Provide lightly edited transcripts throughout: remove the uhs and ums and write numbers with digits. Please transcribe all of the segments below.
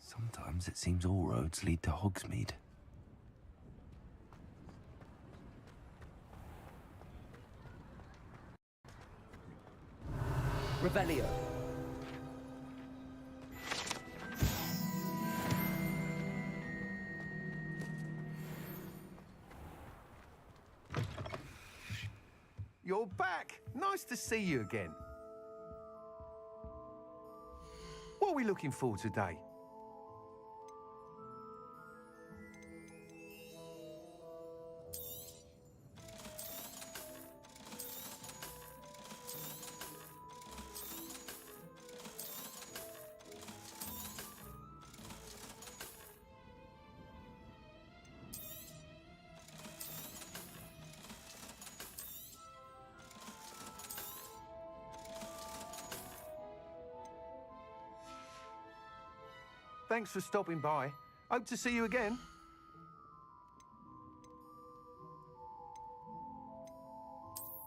Sometimes it seems all roads lead to Hogsmeade. Revelio. You're back. Nice to see you again. What are we looking for today? Thanks for stopping by. Hope to see you again.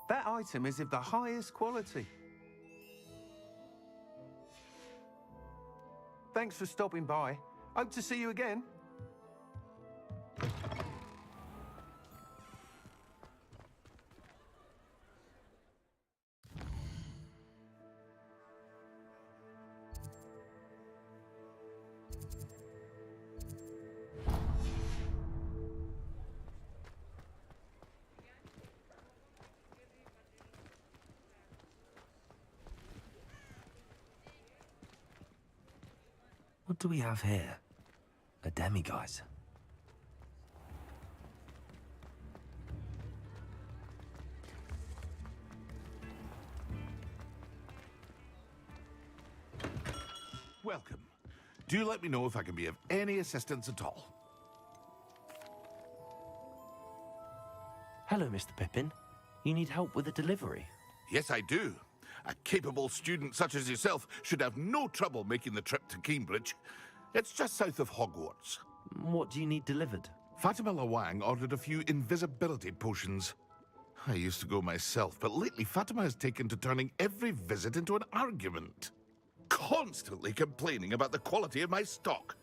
That item is of the highest quality. Thanks for stopping by. Hope to see you again. What do we have here? A demiguise. Welcome. Do let me know if I can be of any assistance at all. Hello, Mr. Pippin. You need help with a delivery? Yes, I do. A capable student such as yourself should have no trouble making the trip to Cambridge. It's just south of Hogwarts. What do you need delivered? Fatima Lawang ordered a few invisibility potions. I used to go myself, but lately Fatima has taken to turning every visit into an argument. Constantly complaining about the quality of my stock.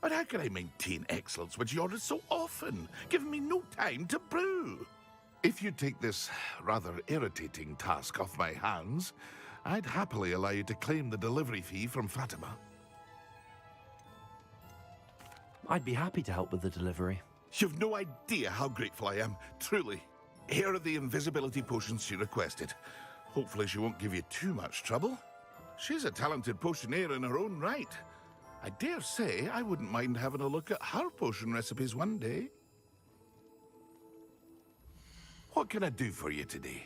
But how can I maintain excellence when she orders so often, giving me no time to brew? If you take this rather irritating task off my hands, I'd happily allow you to claim the delivery fee from Fatima. I'd be happy to help with the delivery. You've no idea how grateful I am, truly. Here are the invisibility potions she requested. Hopefully she won't give you too much trouble. She's a talented potioneer in her own right. I dare say I wouldn't mind having a look at her potion recipes one day. What can I do for you today?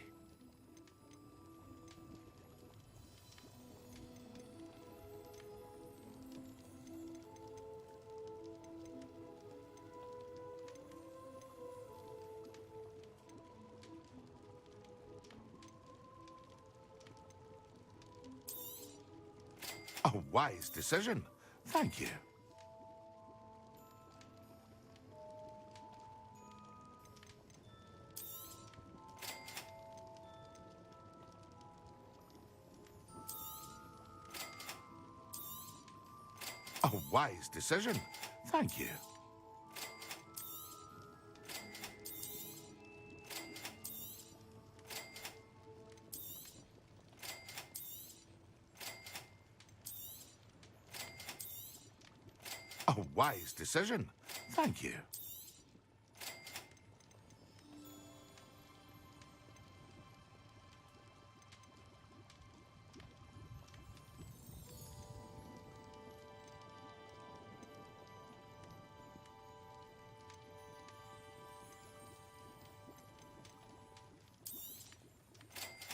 A wise decision. Thank you. A wise decision. Thank you. A wise decision. Thank you.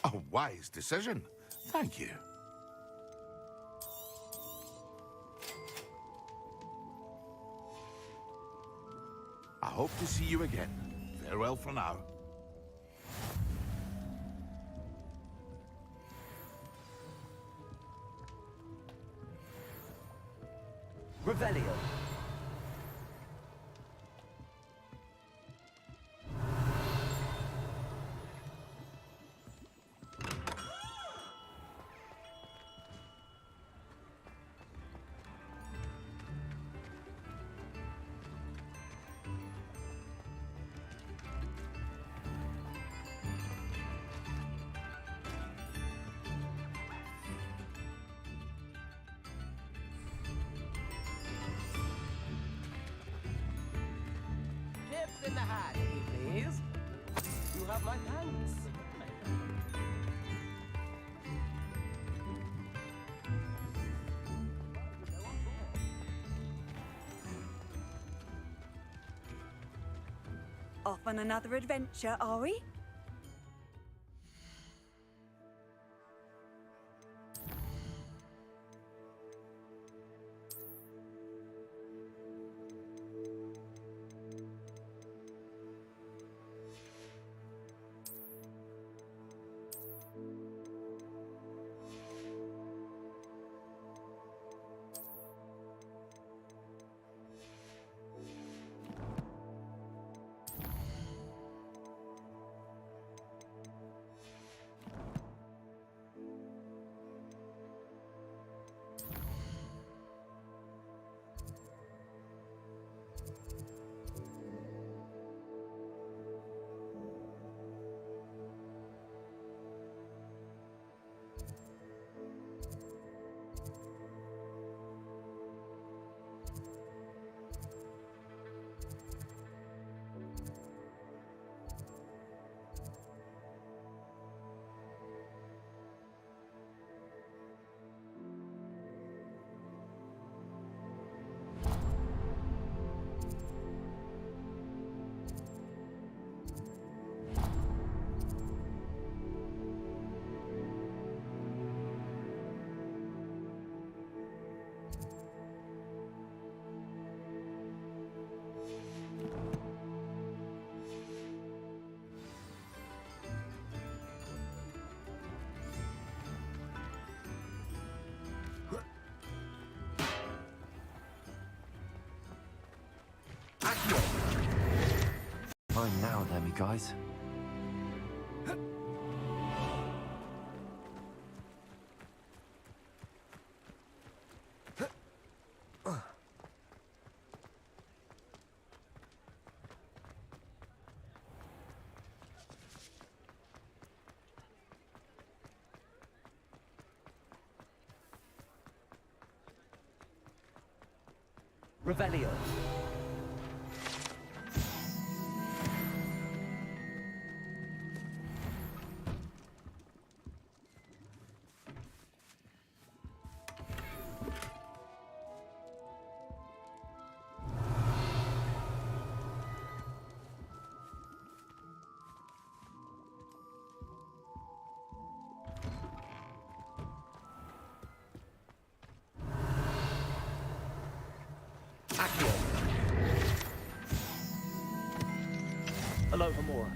A wise decision. Thank you. I hope to see you again. Farewell for now. Revelio. hat, if you please. You have my thanks. Off on another adventure, are we? Fine now, then, guys. Revelio. Alohomora.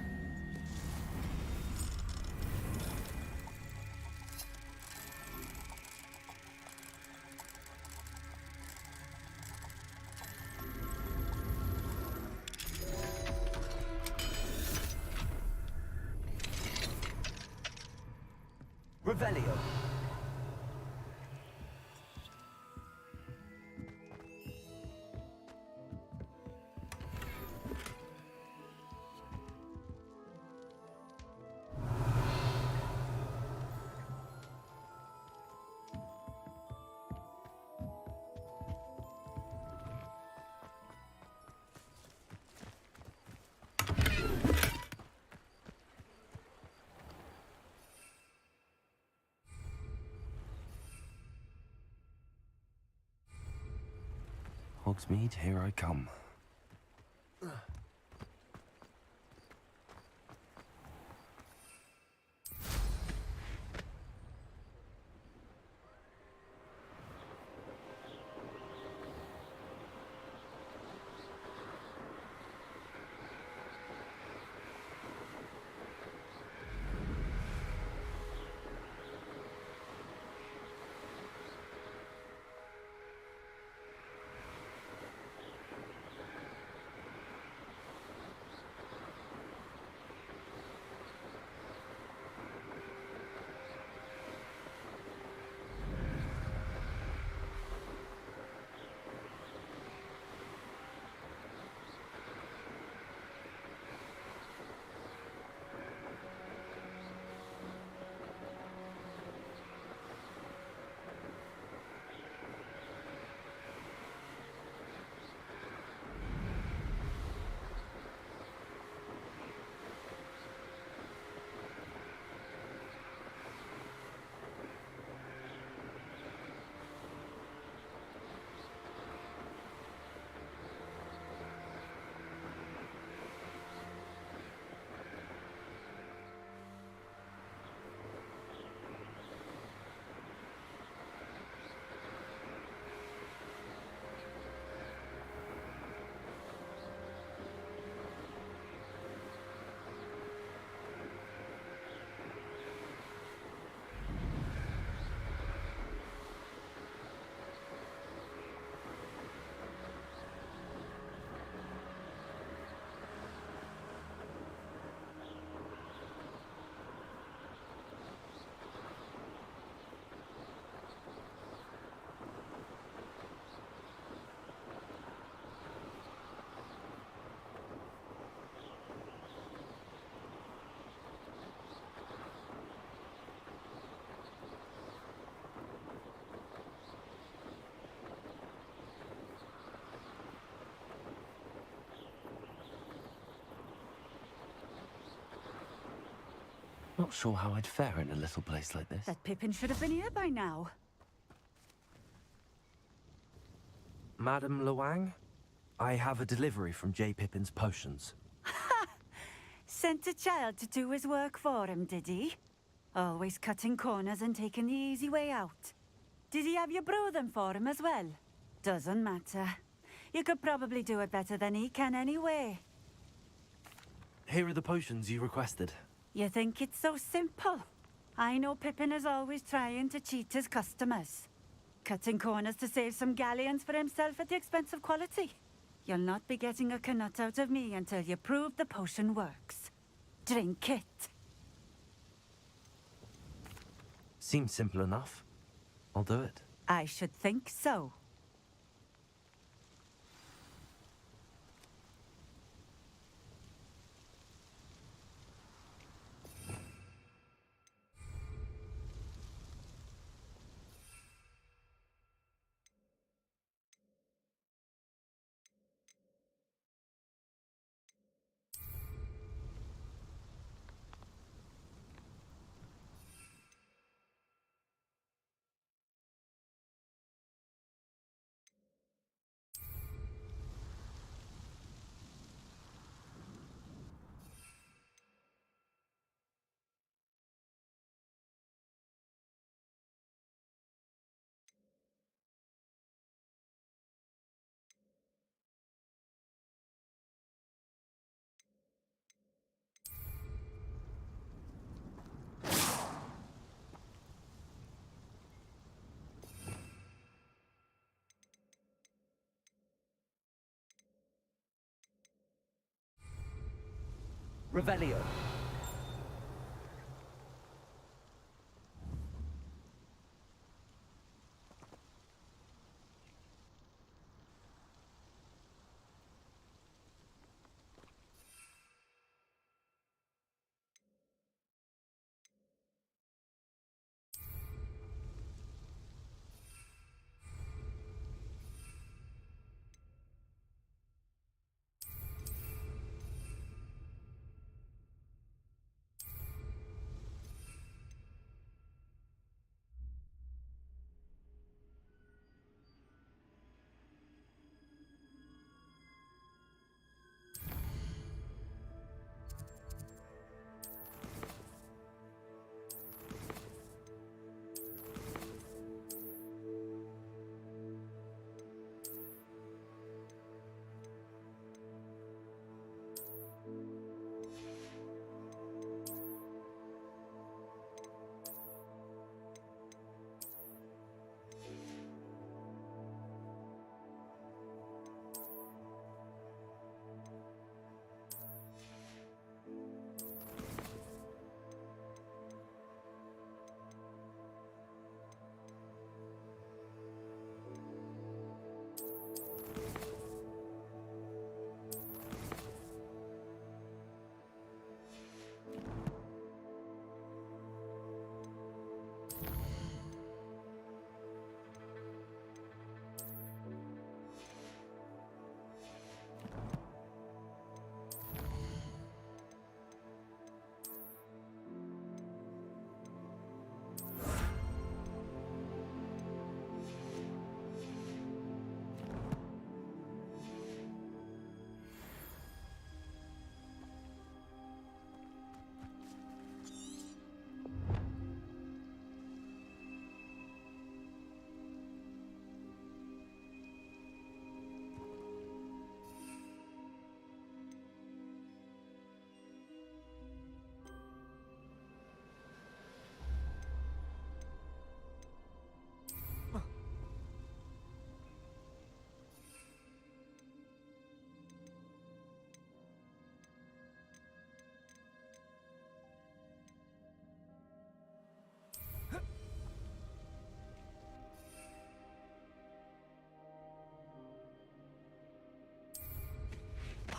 Revelio. Hogsmeade, here I come. Not sure how I'd fare in a little place like this. That Pippin should have been here by now. Madam Luang, I have a delivery from J. Pippin's potions. Sent a child to do his work for him, did he? Always cutting corners and taking the easy way out. Did he have you brew them for him as well? Doesn't matter. You could probably do it better than he can anyway. Here are the potions you requested. You think it's so simple? I know Pippin is always trying to cheat his customers. Cutting corners to save some galleons for himself at the expense of quality. You'll not be getting a canut out of me until you prove the potion works. Drink it. Seems simple enough. I'll do it. I should think so. Revelio.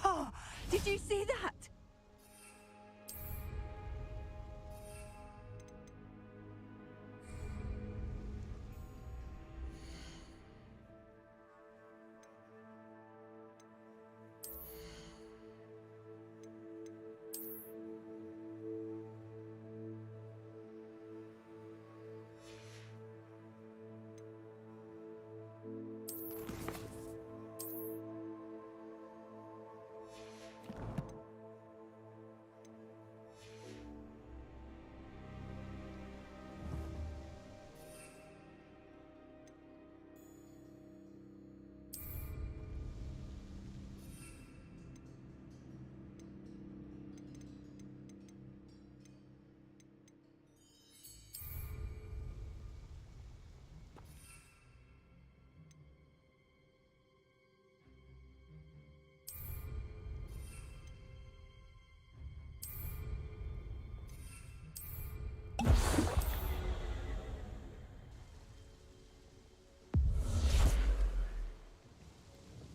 Oh, did you see that?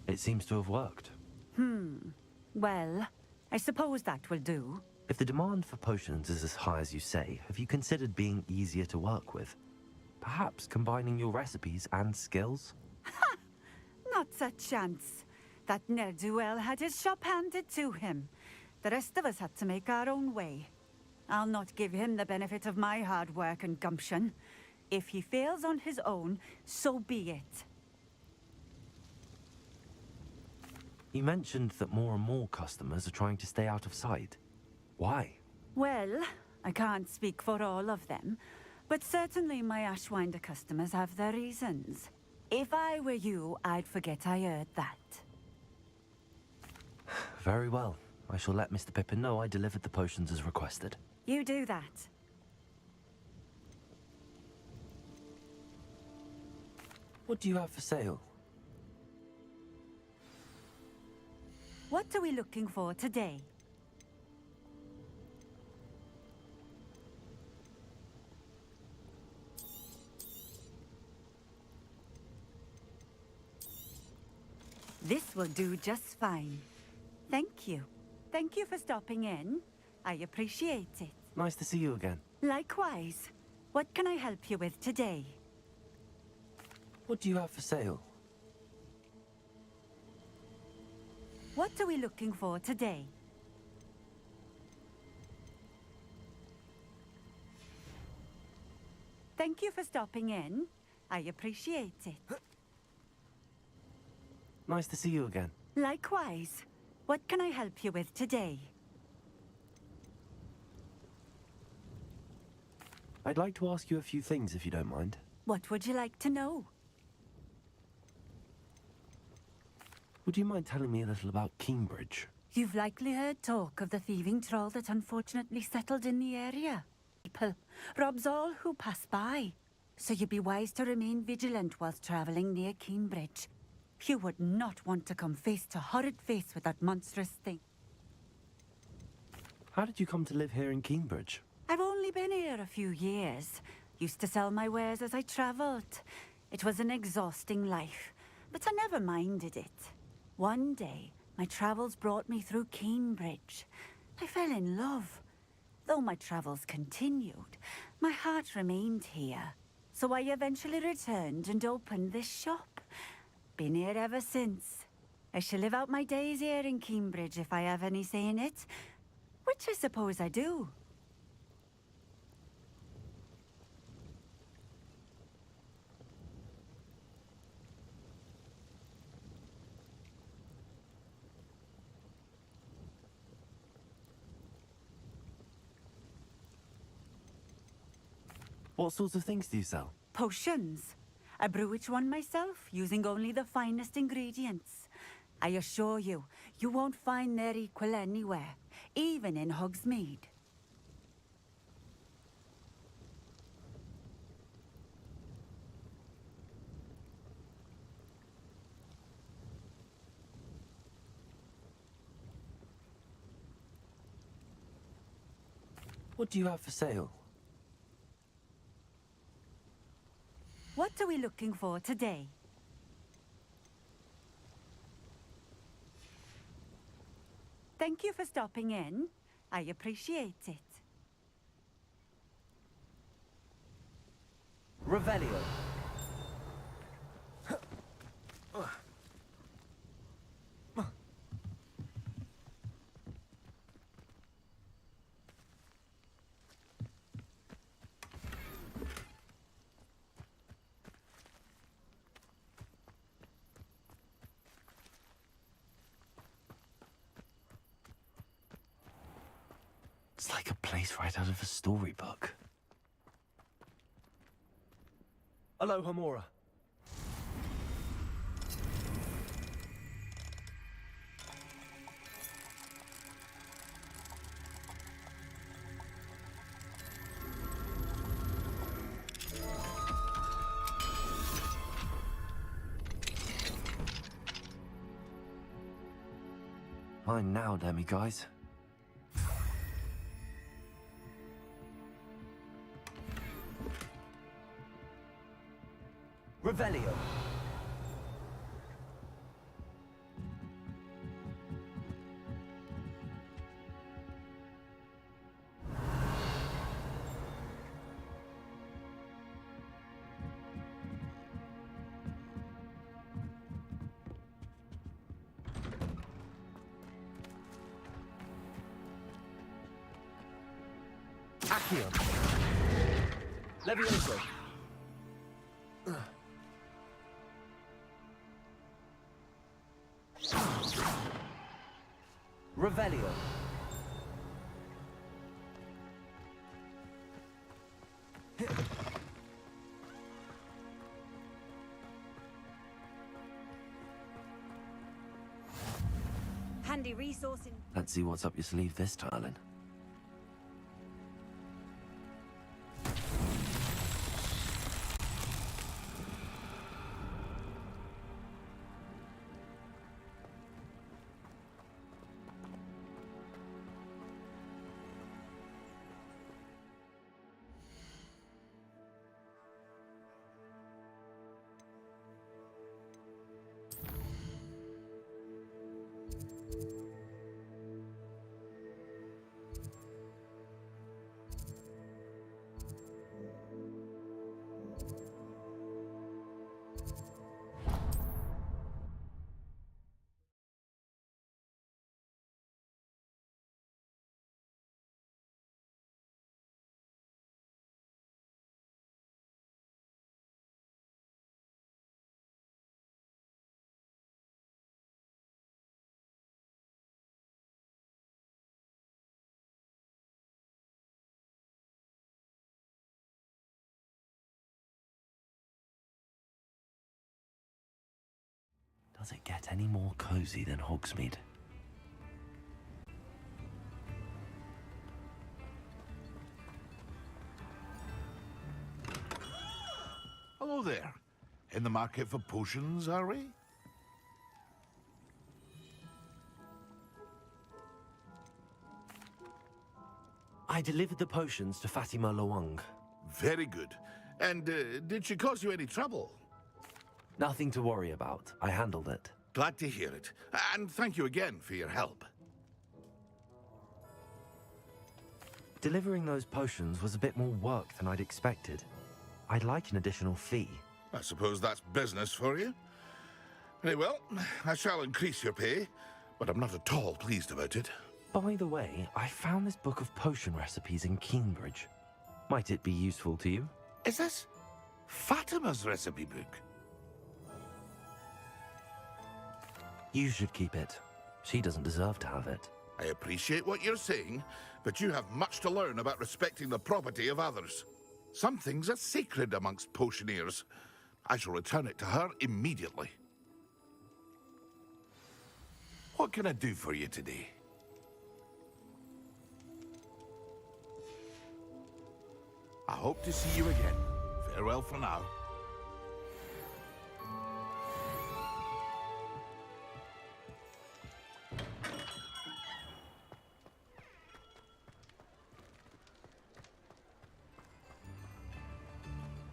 It seems to have worked. Well, I suppose that will do. If the demand for potions is as high as you say, have you considered being easier to work with? Perhaps combining your recipes and skills? Not a chance. That ne'er-do-well had his shop handed to him. The rest of us had to make our own way. I'll not give him the benefit of my hard work and gumption. If he fails on his own, so be it. You mentioned that more and more customers are trying to stay out of sight. Why? Well, I can't speak for all of them, but certainly my Ashwinder customers have their reasons. If I were you, I'd forget I heard that. Very well. I shall let Mr. Pippin know I delivered the potions as requested. You do that. What do you have for sale? What are we looking for today? This will do just fine. Thank you. Thank you for stopping in. I appreciate it. Nice to see you again. Likewise. What can I help you with today? What do you have for sale? What are we looking for today? Thank you for stopping in. I appreciate it. Nice to see you again. Likewise. What can I help you with today? I'd like to ask you a few things if you don't mind. What would you like to know? Would you mind telling me a little about Cambridge? You've likely heard talk of the thieving troll that unfortunately settled in the area. People robs all who pass by. So you'd be wise to remain vigilant whilst travelling near Cambridge. You would not want to come face to horrid face with that monstrous thing. How did you come to live here in Cambridge? I've only been here a few years. Used to sell my wares as I travelled. It was an exhausting life, but I never minded it. One day, my travels brought me through Cambridge. I fell in love. Though my travels continued, my heart remained here. So I eventually returned and opened this shop. Been here ever since. I shall live out my days here in Cambridge if I have any say in it, which I suppose I do. What sorts of things do you sell? Potions. I brew each one myself, using only the finest ingredients. I assure you, you won't find their equal anywhere, even in Hogsmeade. What do you have for sale? What are we looking for today? Thank you for stopping in. I appreciate it. Revelio. It's like a place right out of a storybook. Hello, Hamora. Mine now, Demi guys. Revelio. Accio. Levioso. Revelio. Handy resource in... Let's see what's up your sleeve this time. Does it get any more cozy than Hogsmeade? Hello there. In the market for potions, are we? I delivered the potions to Fatima Loang. Very good. And did she cause you any trouble? Nothing to worry about. I handled it. Glad to hear it. And thank you again for your help. Delivering those potions was a bit more work than I'd expected. I'd like an additional fee. I suppose that's business for you. Very well, I shall increase your pay, but I'm not at all pleased about it. By the way, I found this book of potion recipes in Cambridge. Might it be useful to you? Is this Fatima's recipe book? You should keep it. She doesn't deserve to have it. I appreciate what you're saying, but you have much to learn about respecting the property of others. Some things are sacred amongst potioneers. I shall return it to her immediately. What can I do for you today? I hope to see you again. Farewell for now.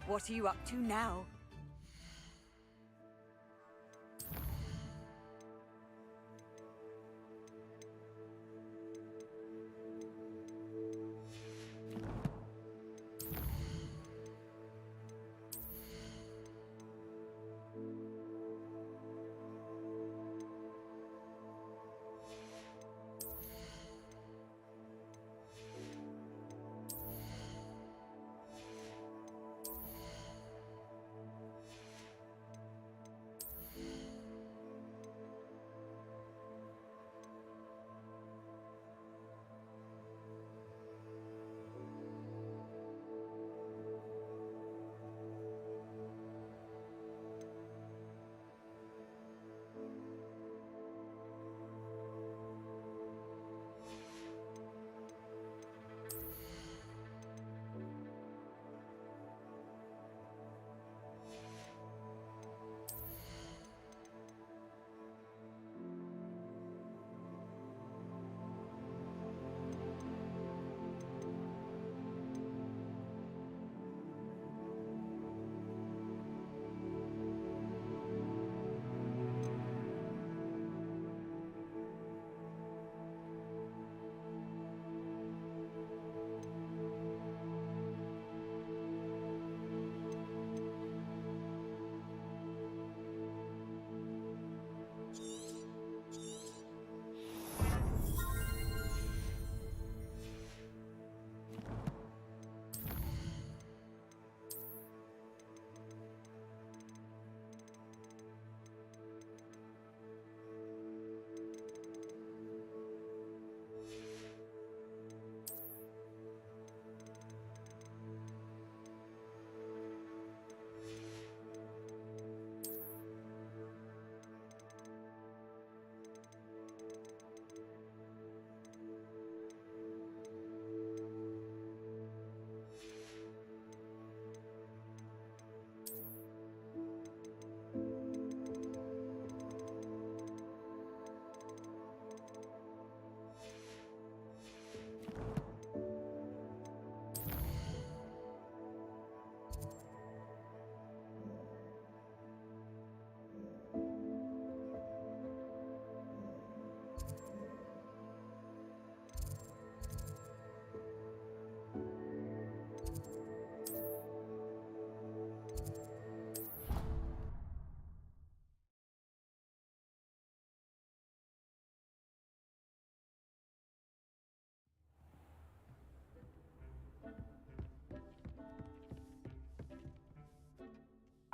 What are you up to now?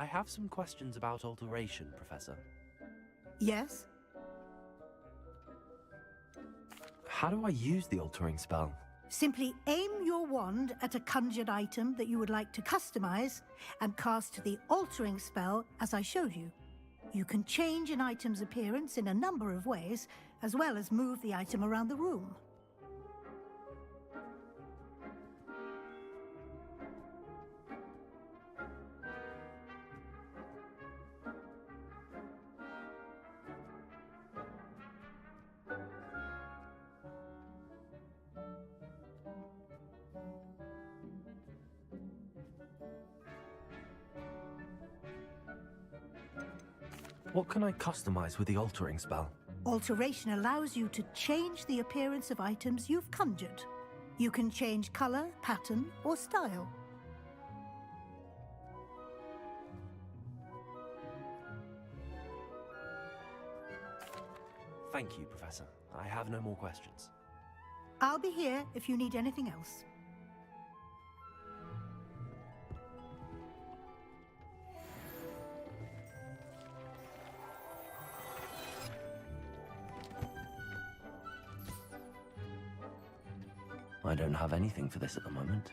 I have some questions about alteration, Professor. Yes? How do I use the altering spell? Simply aim your wand at a conjured item that you would like to customize and cast the altering spell as I showed you. You can change an item's appearance in a number of ways, as well as move the item around the room. What can I customize with the altering spell? Alteration allows you to change the appearance of items you've conjured. You can change color, pattern, or style. Thank you, Professor. I have no more questions. I'll be here if you need anything else. I don't have anything for this at the moment.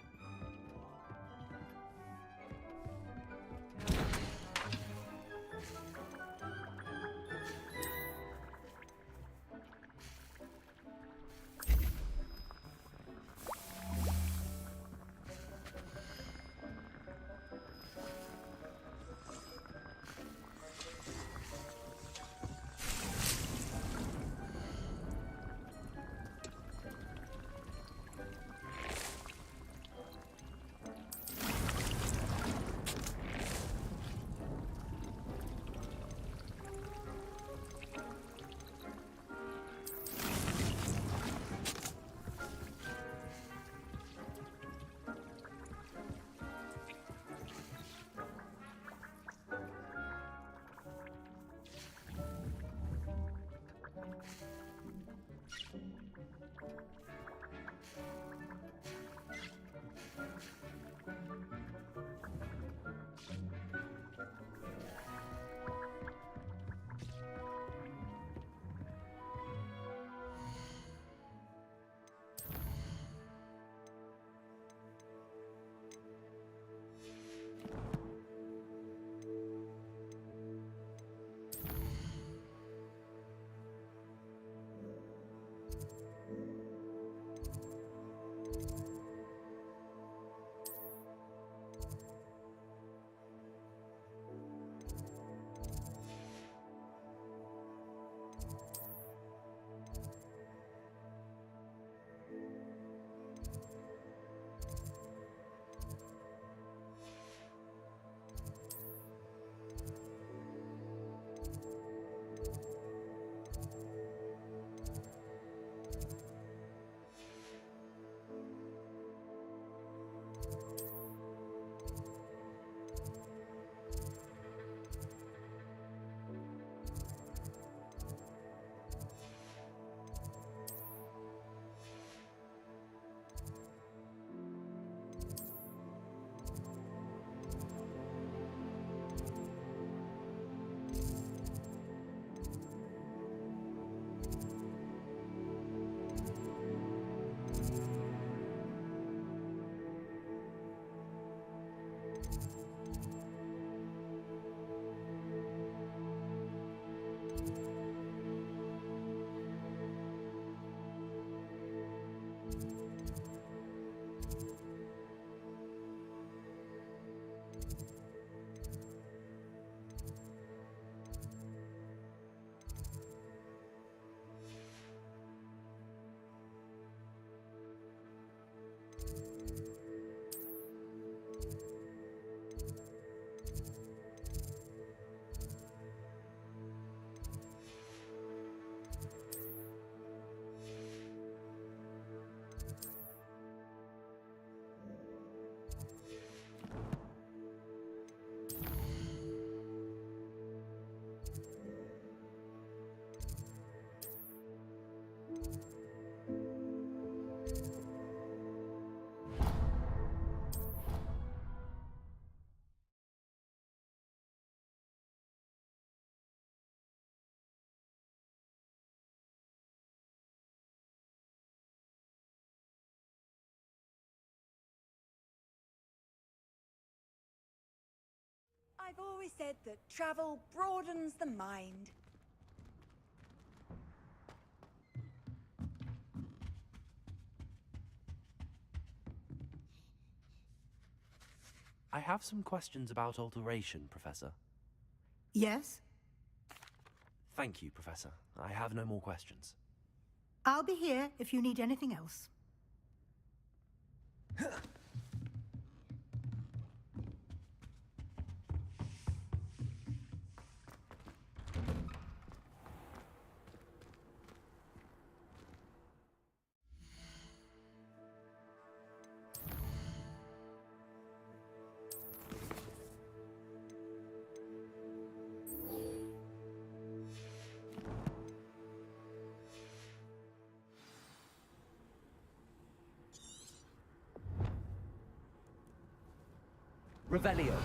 I've always said that travel broadens the mind. I have some questions about alteration, Professor. Yes? Thank you, Professor. I have no more questions. I'll be here if you need anything else. Revelio.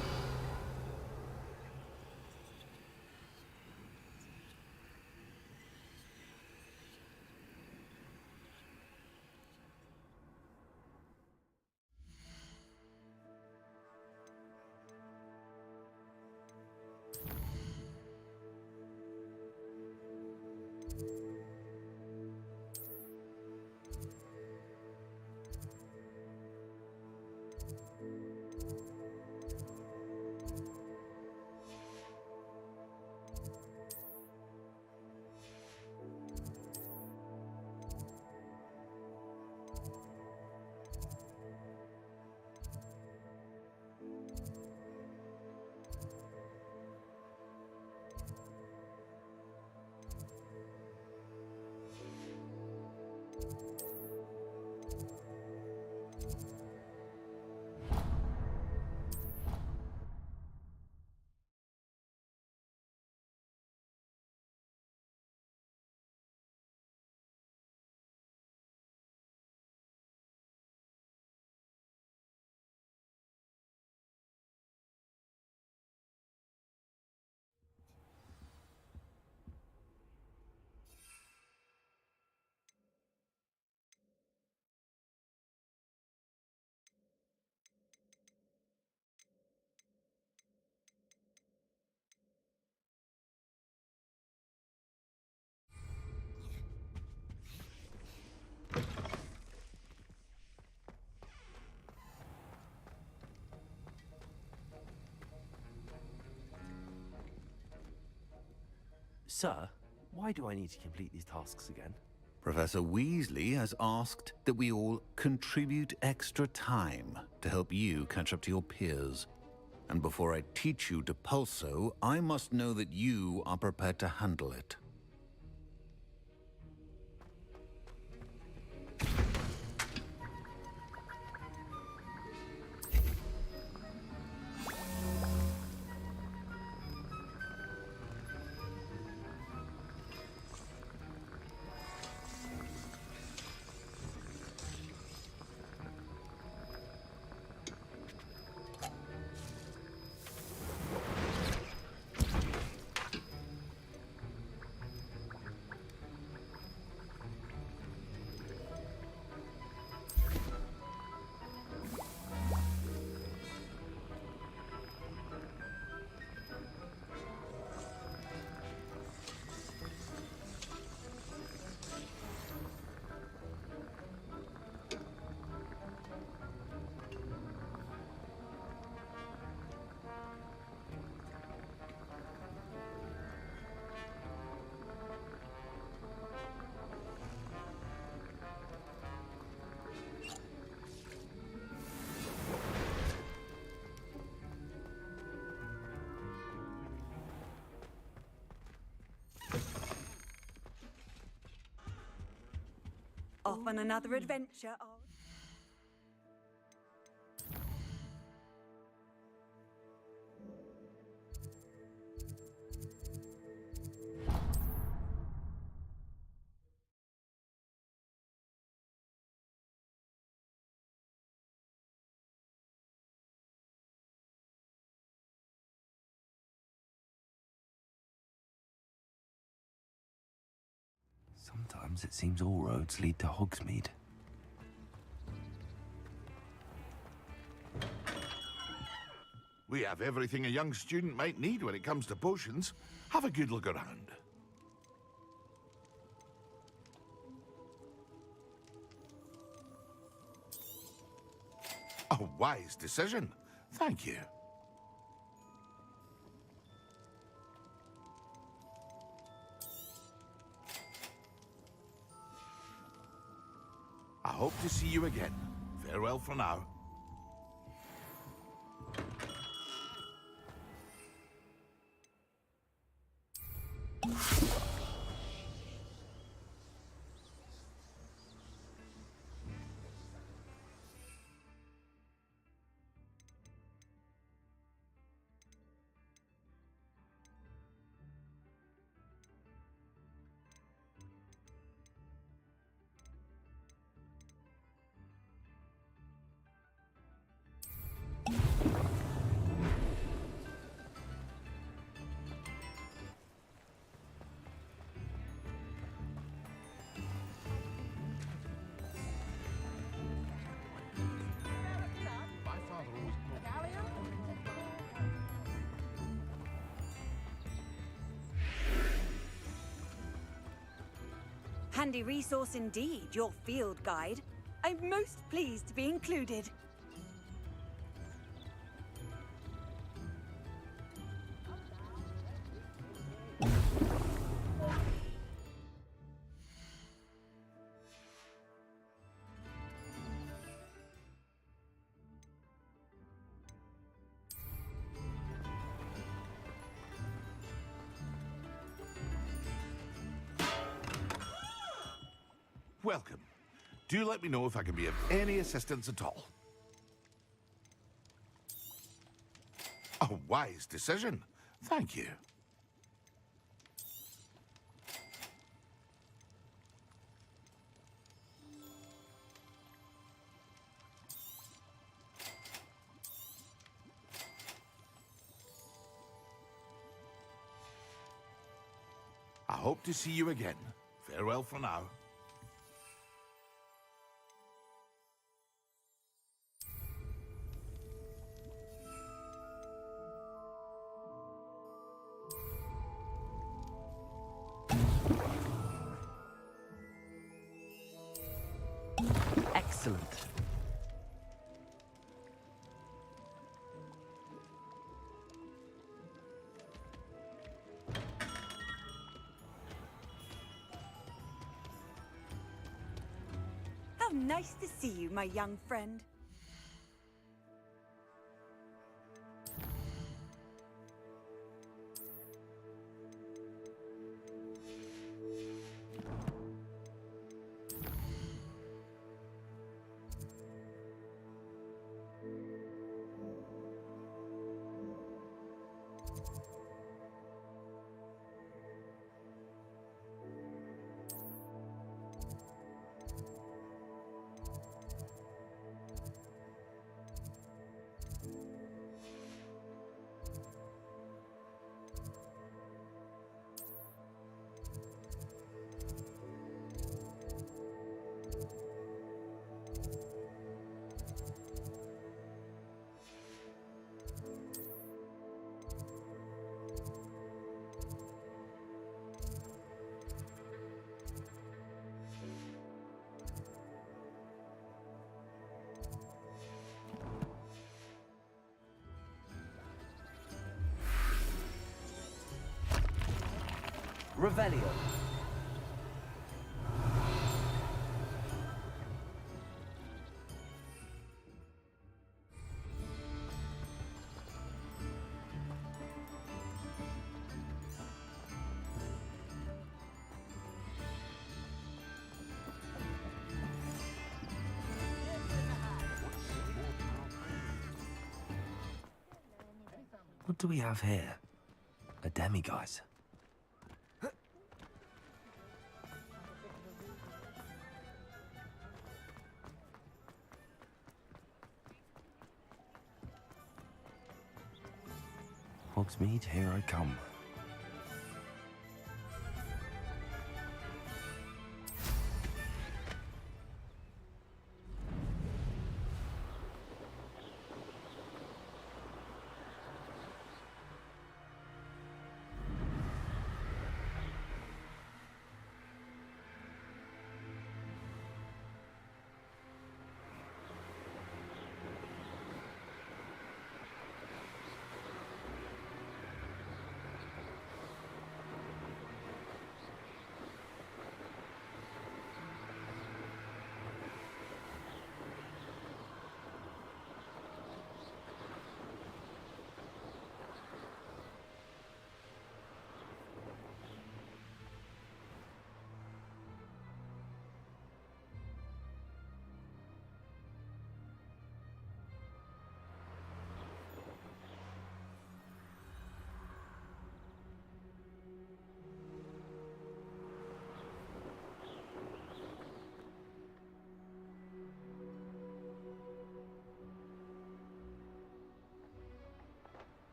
Sir, why do I need to complete these tasks again? Professor Weasley has asked that we all contribute extra time to help you catch up to your peers. And before I teach you Depulso, I must know that you are prepared to handle it. Off on another adventure. Sometimes it seems all roads lead to Hogsmeade. We have everything a young student might need when it comes to potions. Have a good look around. A wise decision. Thank you. I hope to see you again. Farewell for now. Handy resource indeed, your field guide. I'm most pleased to be included. Welcome. Do let me know if I can be of any assistance at all. A wise decision. Thank you. I hope to see you again. Farewell for now. Excellent. How nice to see you, my young friend. Revelio. What do we have here? A demiguise. Hogsmeade, here I come.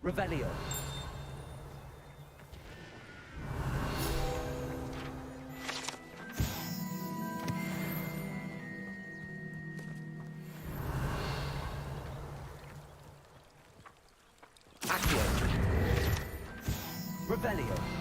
Revelio. Accio. Revelio.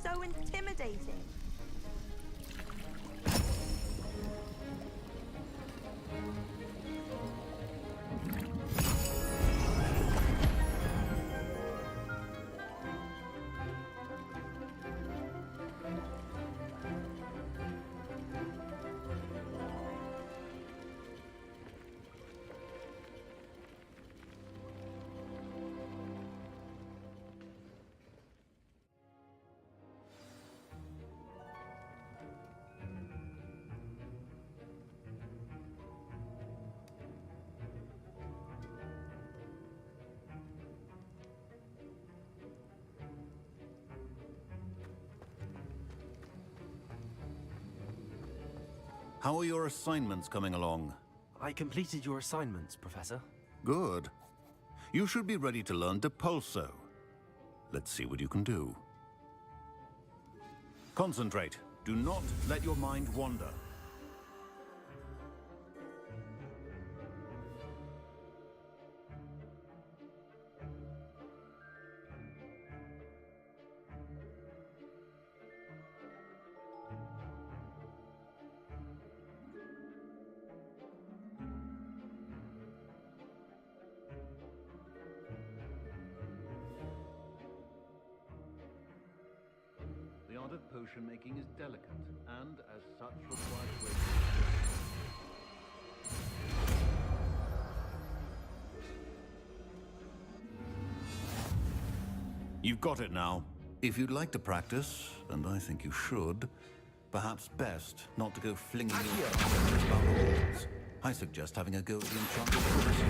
So intimidating. How are your assignments coming along? I completed your assignments, Professor. Good. You should be ready to learn Depulso. Let's see what you can do. Concentrate. Do not let your mind wander. The art of potion making is delicate, and as such requires great You've got it now. If you'd like to practice, and I think you should, perhaps best not to go flinging your concepts about the walls. I suggest having a go at the enchanted books.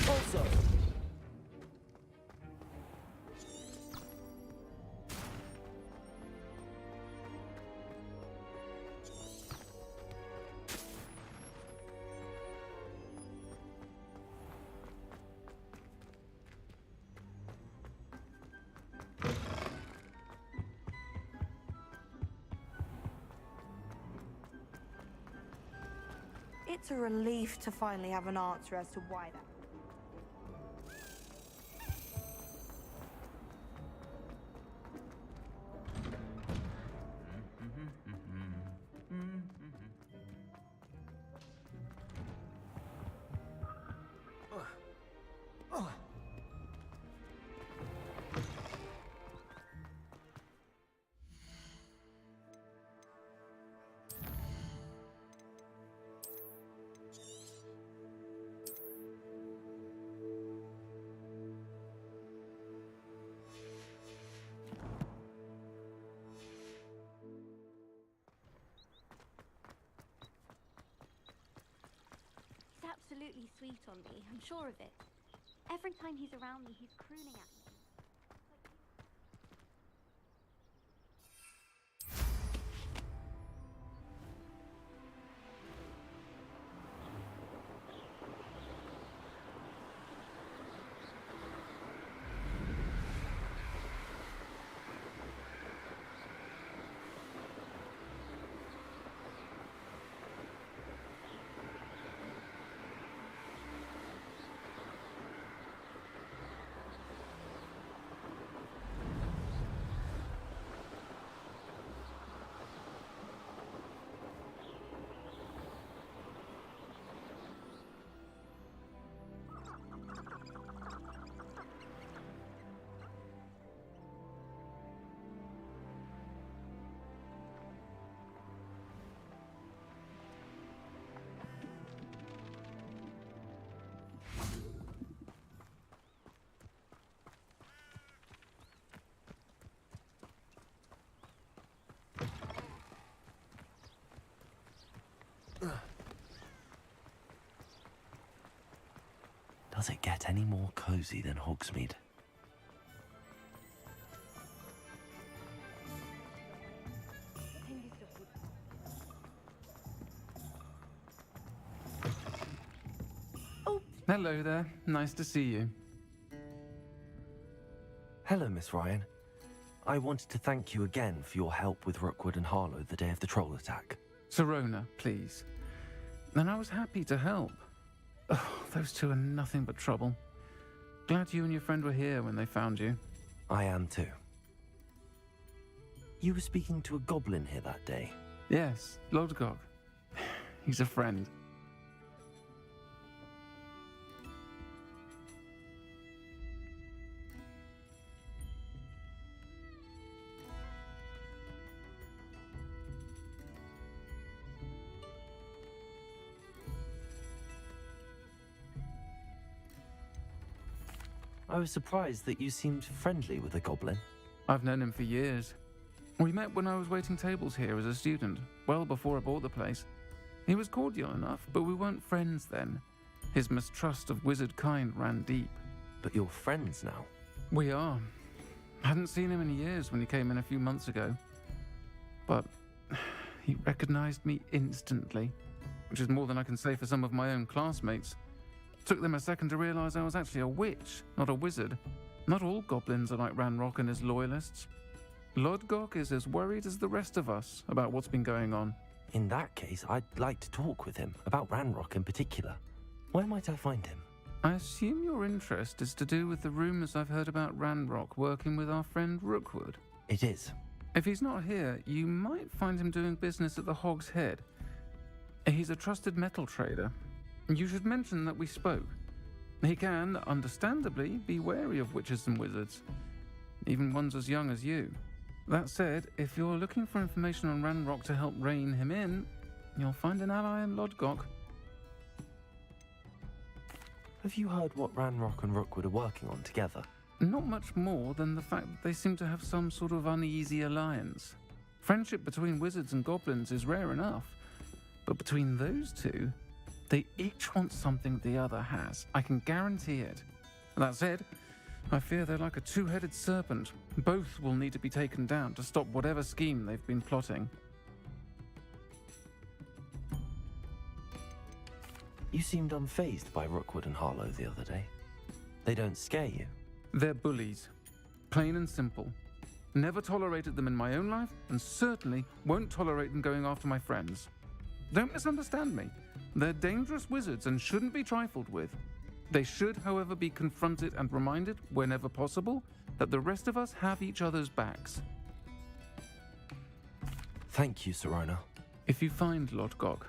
Also. It's a relief to finally have an answer as to why that. absolutely sweet on me, I'm sure of it. Every time he's around me, he's crooning at me. Does it get any more cozy than Hogsmeade? Hello there. Nice to see you. Hello, Miss Ryan. I wanted to thank you again for your help with Rookwood and Harlow the day of the troll attack. Sirona, please. And I was happy to help. Oh, those two are nothing but trouble. Glad you and your friend were here when they found you. I am too. You were speaking to a goblin here that day. Yes, Lodgok. He's a friend. I was surprised that you seemed friendly with the goblin. I've known him for years. We met when I was waiting tables here as a student, well before I bought the place. He was cordial enough, but we weren't friends then. His mistrust of wizard kind ran deep. But you're friends now? We are. Hadn't seen him in years when he came in a few months ago. But he recognized me instantly, which is more than I can say for some of my own classmates. Took them a second to realize I was actually a witch, not a wizard. Not all goblins are like Ranrock and his loyalists. Lodgok is as worried as the rest of us about what's been going on. In that case, I'd like to talk with him, about Ranrock in particular. Where might I find him? I assume your interest is to do with the rumors I've heard about Ranrock working with our friend Rookwood. It is. If he's not here, you might find him doing business at the Hog's Head. He's a trusted metal trader. You should mention that we spoke. He can, understandably, be wary of witches and wizards, even ones as young as you. That said, if you're looking for information on Ranrock to help rein him in, you'll find an ally in Lodgok. Have you heard what Ranrock and Rookwood are working on together? Not much more than the fact that they seem to have some sort of uneasy alliance. Friendship between wizards and goblins is rare enough, but between those two, they each want something the other has. I can guarantee it. That said, I fear they're like a two-headed serpent. Both will need to be taken down to stop whatever scheme they've been plotting. You seemed unfazed by Rookwood and Harlow the other day. They don't scare you? They're bullies. Plain and simple. Never tolerated them in my own life, and certainly won't tolerate them going after my friends. Don't misunderstand me. They're dangerous wizards and shouldn't be trifled with. They should, however, be confronted and reminded, whenever possible, that the rest of us have each other's backs. Thank you, Sirona. If you find Lodgok,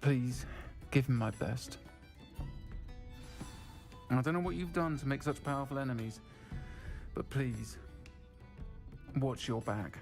please give him my best. I don't know what you've done to make such powerful enemies, but please, watch your back.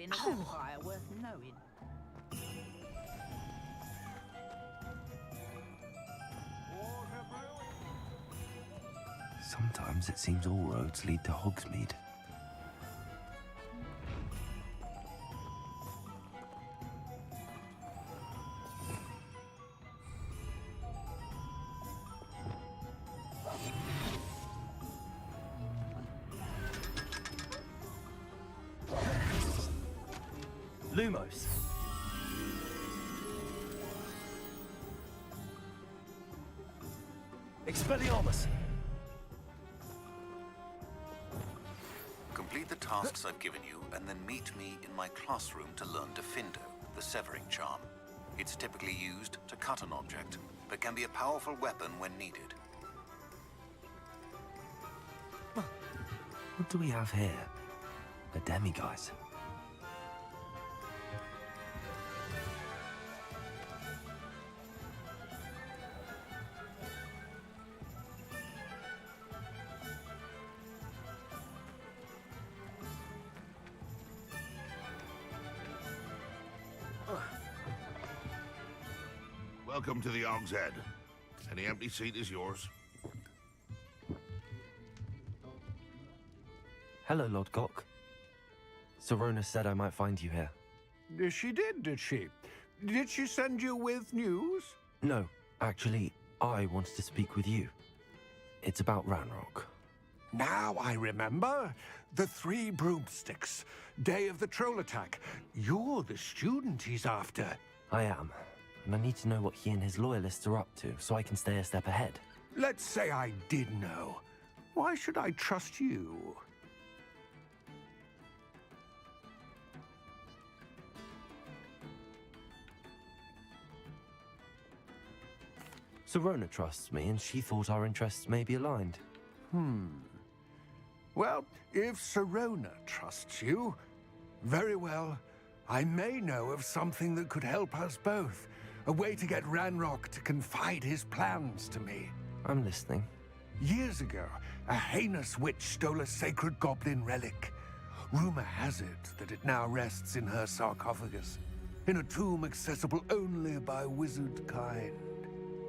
been a vampire worth knowing. Sometimes it seems all roads lead to Hogsmeade. Lumos. Expelliarmus. Complete the tasks I've given you, and then meet me in my classroom to learn Defindo, the severing charm. It's typically used to cut an object, but can be a powerful weapon when needed. What do we have here? A demiguise. Welcome to the Og's Head. Any empty seat is yours. Hello, Lord Gok. Sorona said I might find you here. She did she? Did she send you with news? No, actually, I wanted to speak with you. It's about Ranrock. Now I remember. The 3 broomsticks. Day of the troll attack. You're the student he's after. I am, and I need to know what he and his loyalists are up to so I can stay a step ahead. Let's say I did know. Why should I trust you? Sorona trusts me, and she thought our interests may be aligned. Well, if Sorona trusts you, very well. I may know of something that could help us both. A way to get Ranrock to confide his plans to me. I'm listening. Years ago, a heinous witch stole a sacred goblin relic. Rumor has it that it now rests in her sarcophagus, in a tomb accessible only by wizard kind.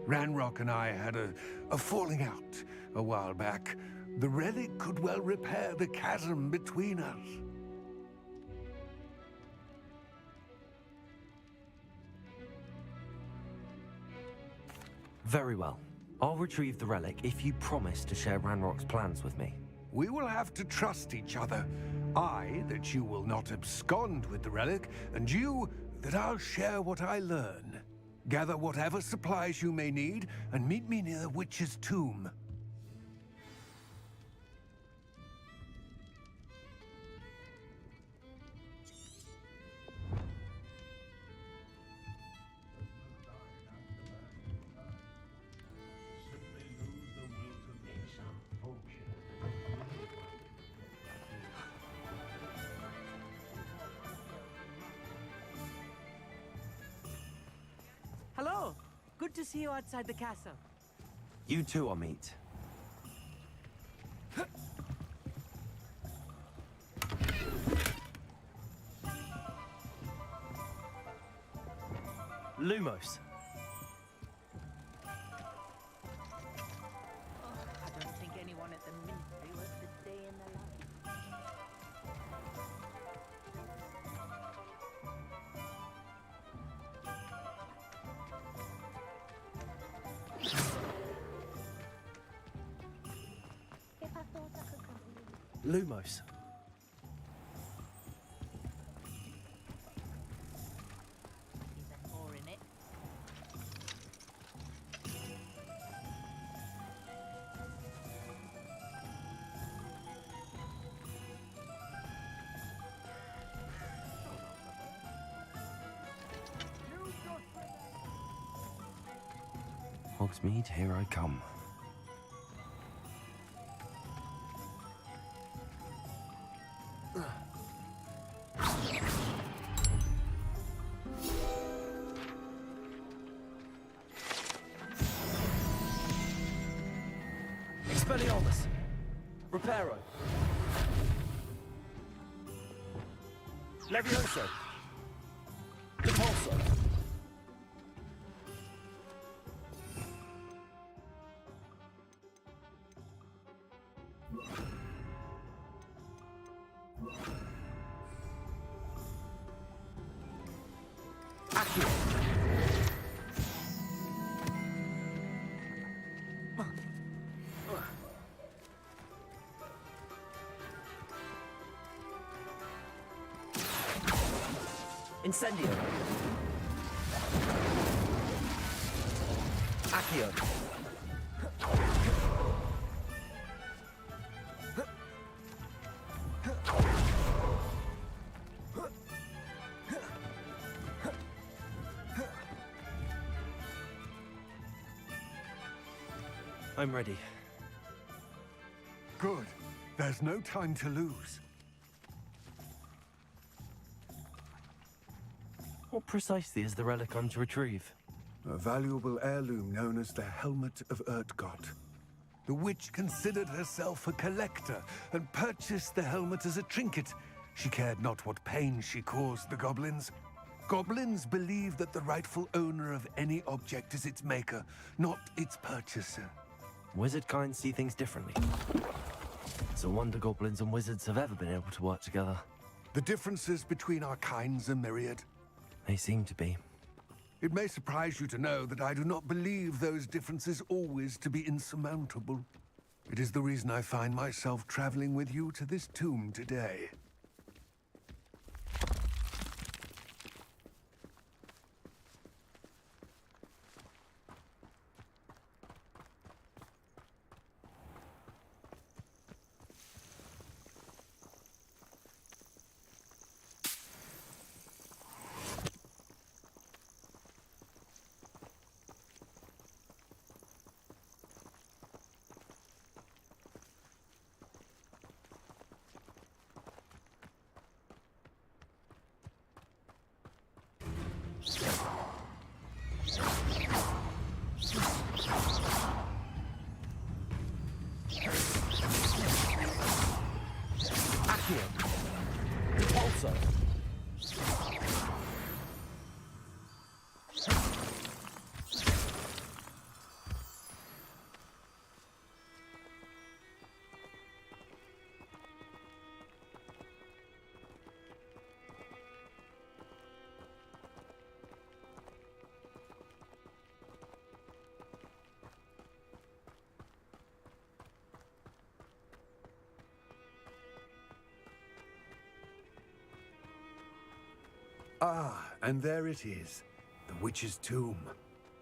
Ranrock and I had a falling out a while back. The relic could well repair the chasm between us. Very well. I'll retrieve the relic if you promise to share Ranrock's plans with me. We will have to trust each other. I, that you will not abscond with the relic, and you, that I'll share what I learn. Gather whatever supplies you may need, and meet me near the witch's tomb. Hello. Good to see you outside the castle. You two I'll meet. Lumos. I don't think anyone at the Ministry works a day in their life. If I thought I could come in. Lumos. Even more in it. Hogsmeade, here I come. Expelliarmus! Reparo! Levioso! Repulsor! Accio! Incendio. Accio. I'm ready. Good. There's no time to lose. What precisely is the relic I'm to retrieve? A valuable heirloom known as the Helmet of Urtgott. The witch considered herself a collector and purchased the helmet as a trinket. She cared not what pain she caused the goblins. Goblins believe that the rightful owner of any object is its maker, not its purchaser. Wizard kind see things differently. It's a wonder goblins and wizards have ever been able to work together. The differences between our kinds are myriad. They seem to be. It may surprise you to know that I do not believe those differences always to be insurmountable. It is the reason I find myself traveling with you to this tomb today. Ah, and there it is. The witch's tomb.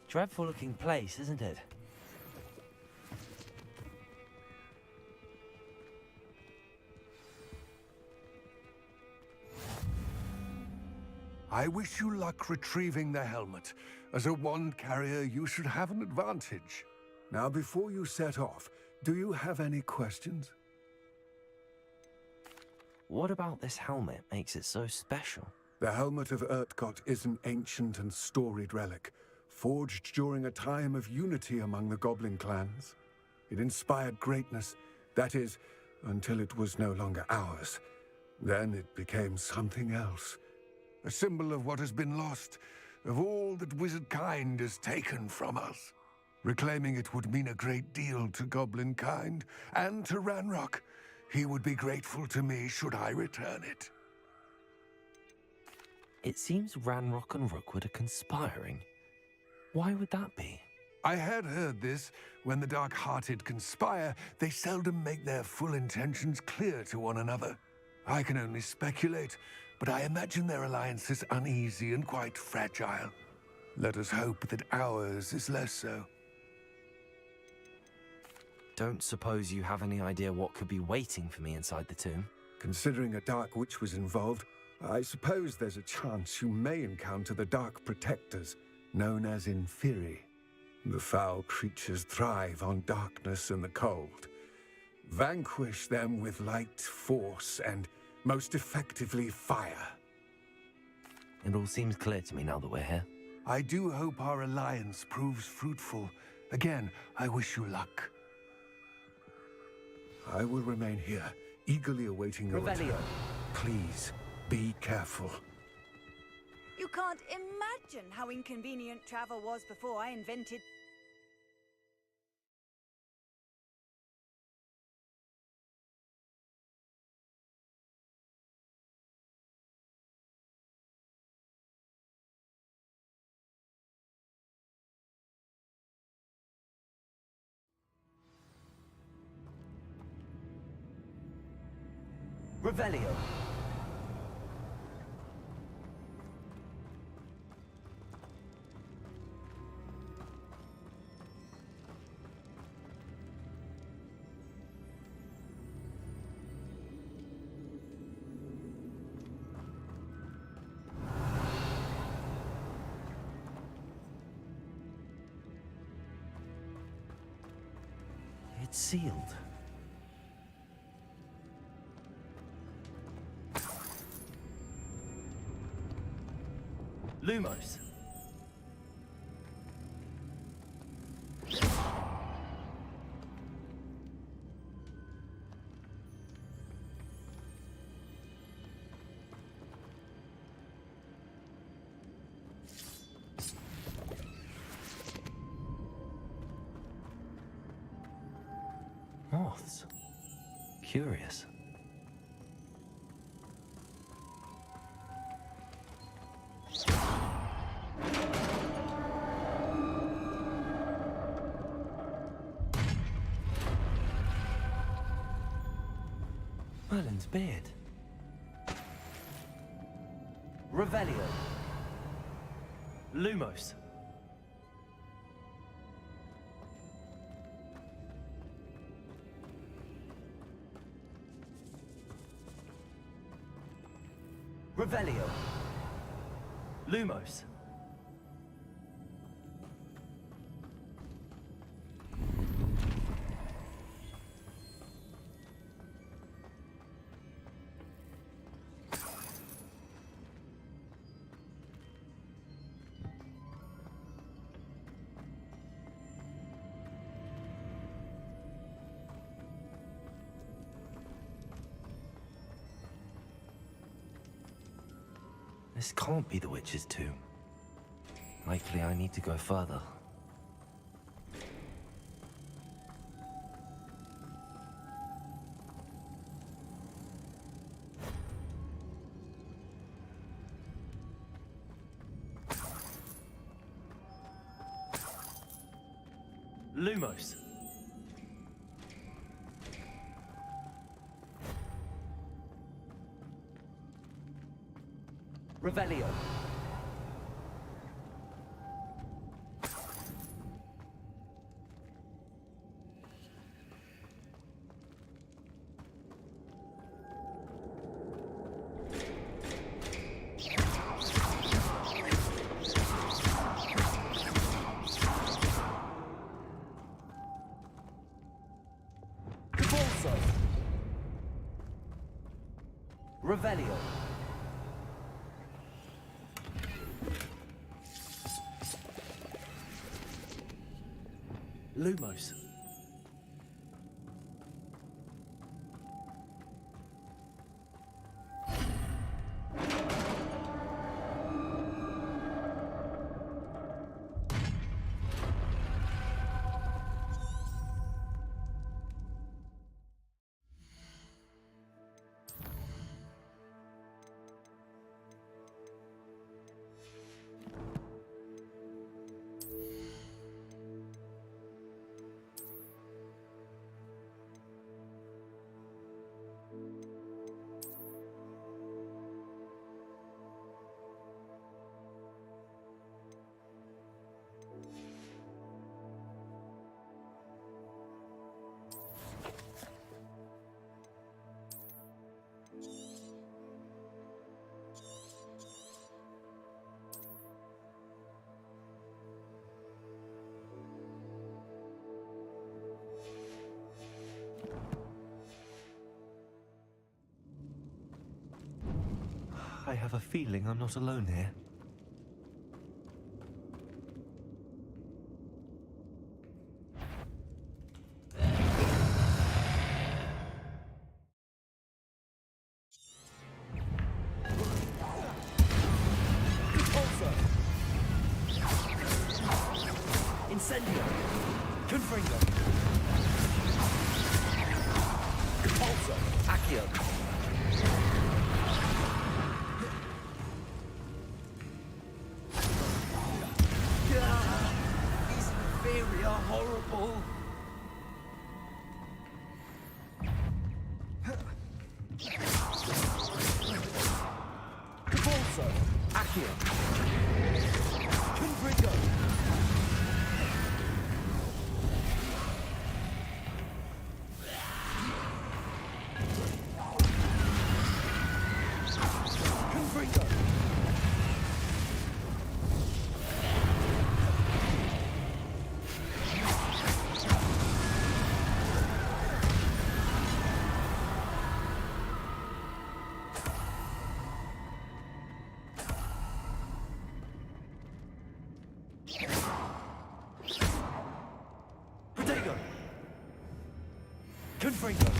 Dreadful looking place, isn't it? I wish you luck retrieving the helmet. As a wand carrier, you should have an advantage. Now, before you set off, do you have any questions? What about this helmet makes it so special? The Helmet of Urtgott is an ancient and storied relic, forged during a time of unity among the goblin clans. It inspired greatness, that is, until it was no longer ours. Then it became something else. A symbol of what has been lost, of all that wizard kind has taken from us. Reclaiming it would mean a great deal to goblin kind, and to Ranrock. He would be grateful to me should I return it. It seems Ranrock and Rookwood are conspiring. Why would that be? I had heard this. When the dark-hearted conspire, they seldom make their full intentions clear to one another. I can only speculate, but I imagine their alliance is uneasy and quite fragile. Let us hope that ours is less so. Don't suppose you have any idea what could be waiting for me inside the tomb? Considering a dark witch was involved, I suppose there's a chance you may encounter the Dark Protectors, known as Inferi. The foul creatures thrive on darkness and the cold. Vanquish them with light, force, and most effectively fire. It all seems clear to me now that we're here. I do hope our alliance proves fruitful. Again, I wish you luck. I will remain here, eagerly awaiting your return. Please, Be careful. You can't imagine how inconvenient travel was before I invented... Revelio. It's sealed. Lumos. Moths. Curious. Merlin's beard. Revelio. Lumos. Revelio. Lumos. This can't be the witch's tomb. Likely I need to go further. Lumos. Revelio. Revelio. Lumos. I have a feeling I'm not alone here. Incendio! Confringo! Compulso! Accio! These inferi are horrible! Compulso! Accio! Confringo! Confringo! Protego! Confringo!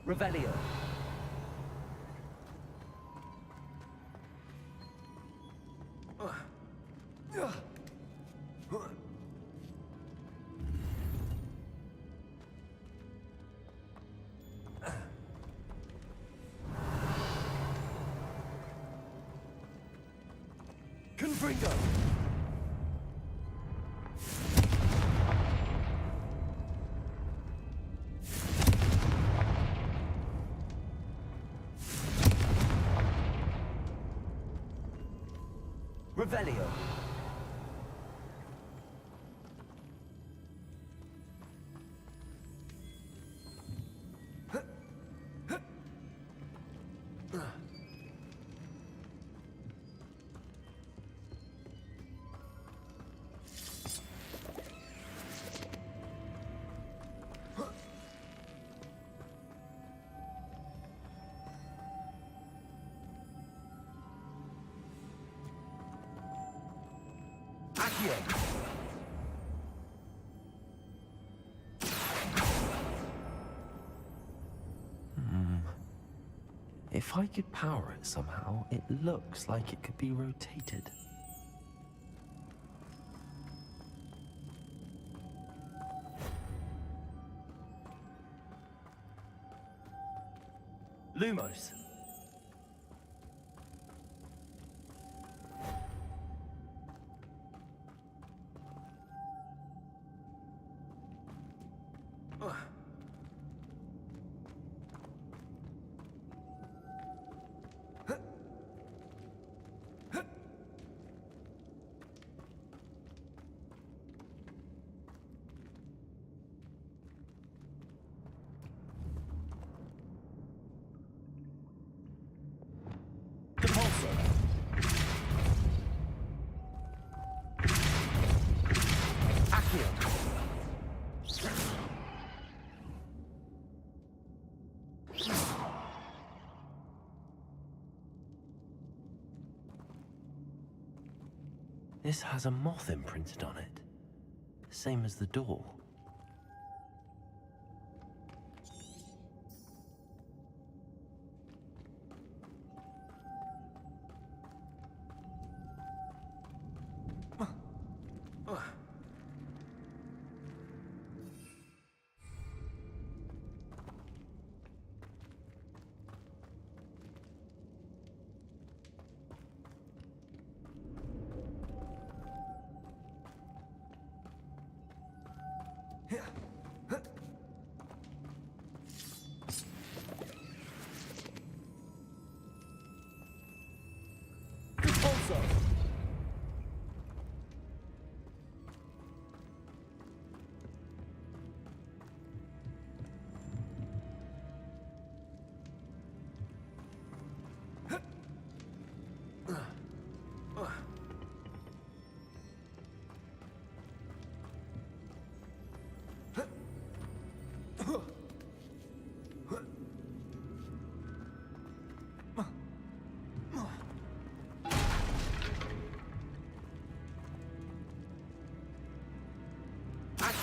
Revelio. Confringo. Revelio. Accio. If I could power it somehow, it looks like it could be rotated. Lumos. This has a moth imprinted on it. Same as the door.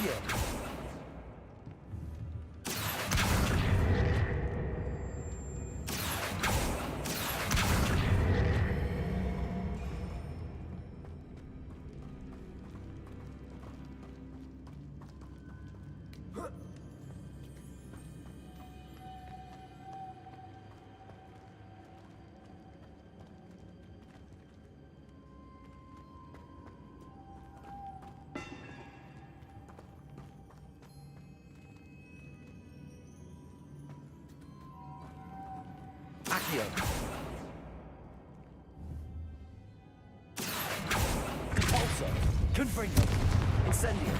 Accio! Accio. Repulsor. Confringo. Incendio.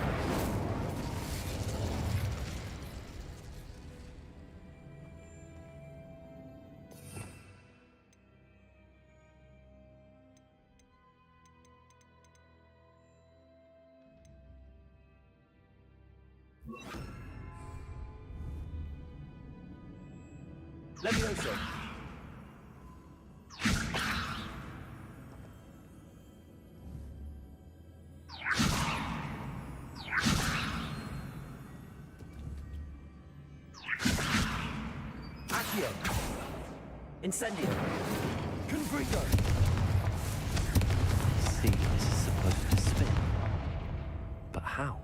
Levioso. Accio. Incendio. Confringo. See, this is supposed to spin. But how?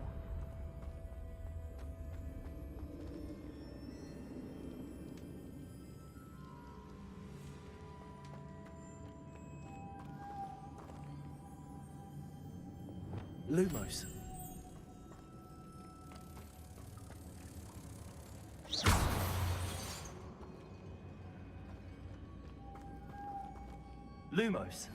Lumos. Lumos.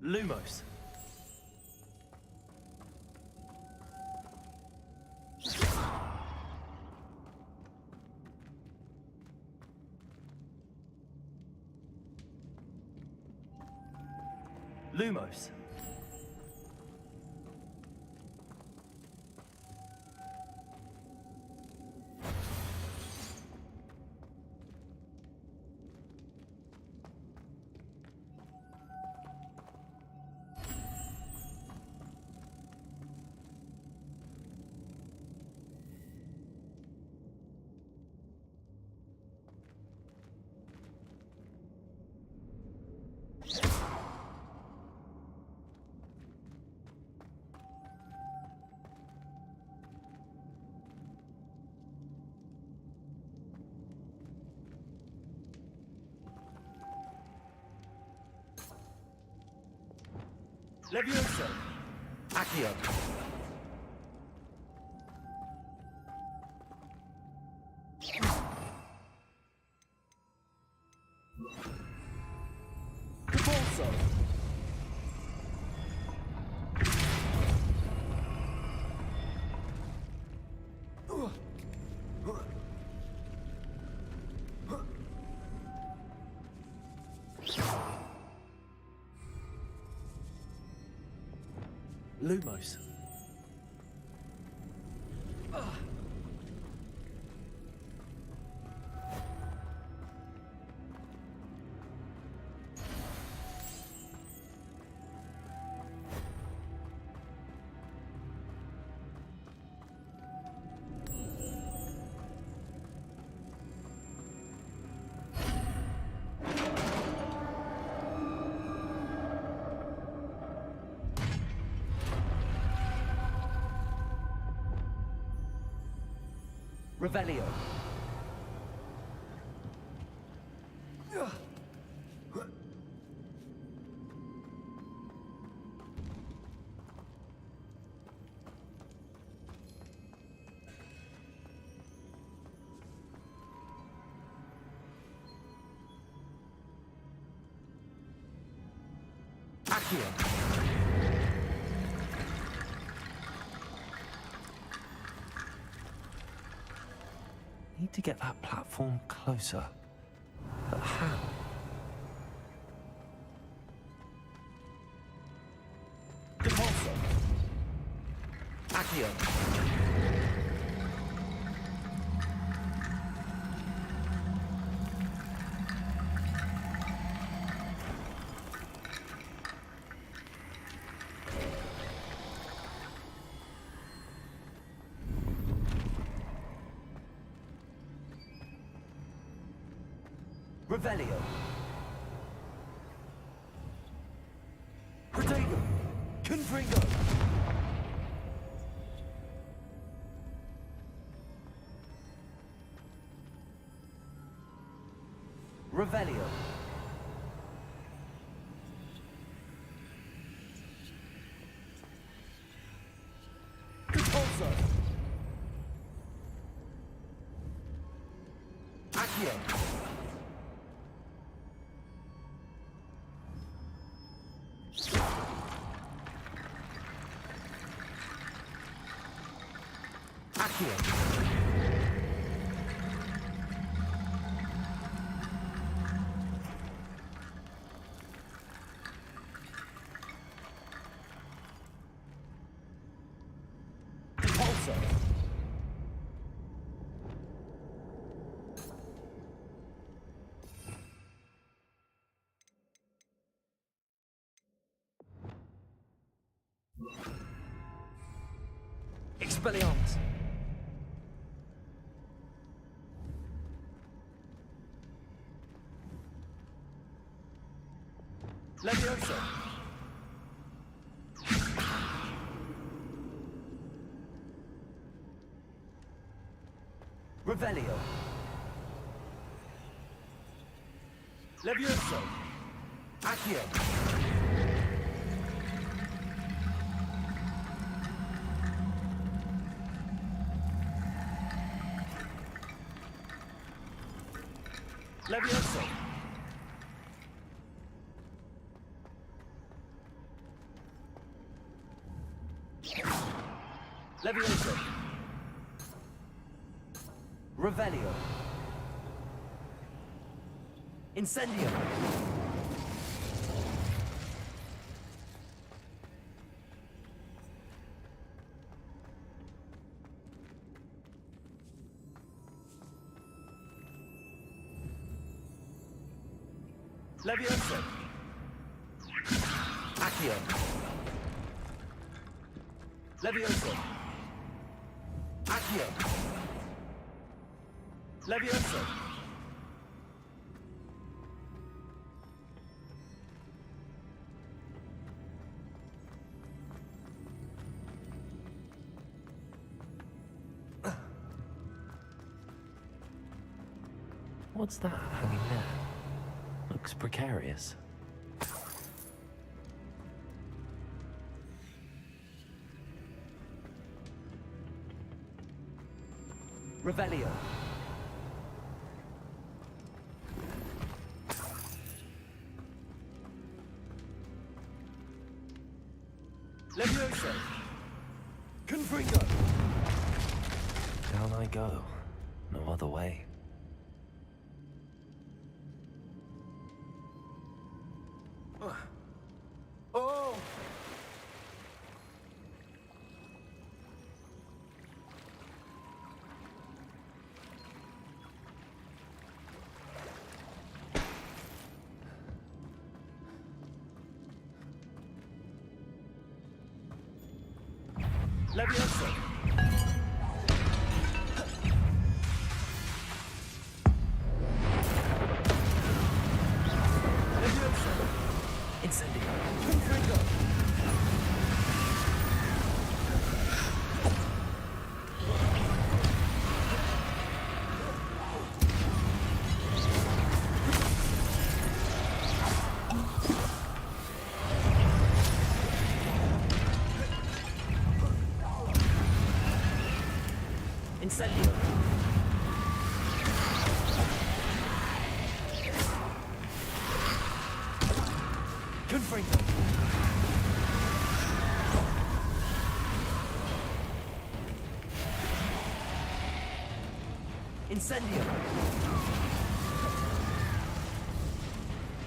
Lumos. Lumos. Levioso. Accio. Repulso. Lumos. Revelio. Accio. to get that platform closer. But how? Depulso. Accio. Revelio. Protego. Confringo. Revelio. Repulso. Accio. Accio. Repulso. Expelliarmus. Levioso. Revelio. Levioso. Accio. Levioso. Levioso. Revelio. Incendio. Levioso. Accio. Levioso. Accio. Levioso. What's that hanging there? Looks precarious. Revelio. Levioso. Confringo. Down I go. No other way. Oh! Levioso. Levioso. Incendio. Confringo. Incendio. Confringo. Incendio.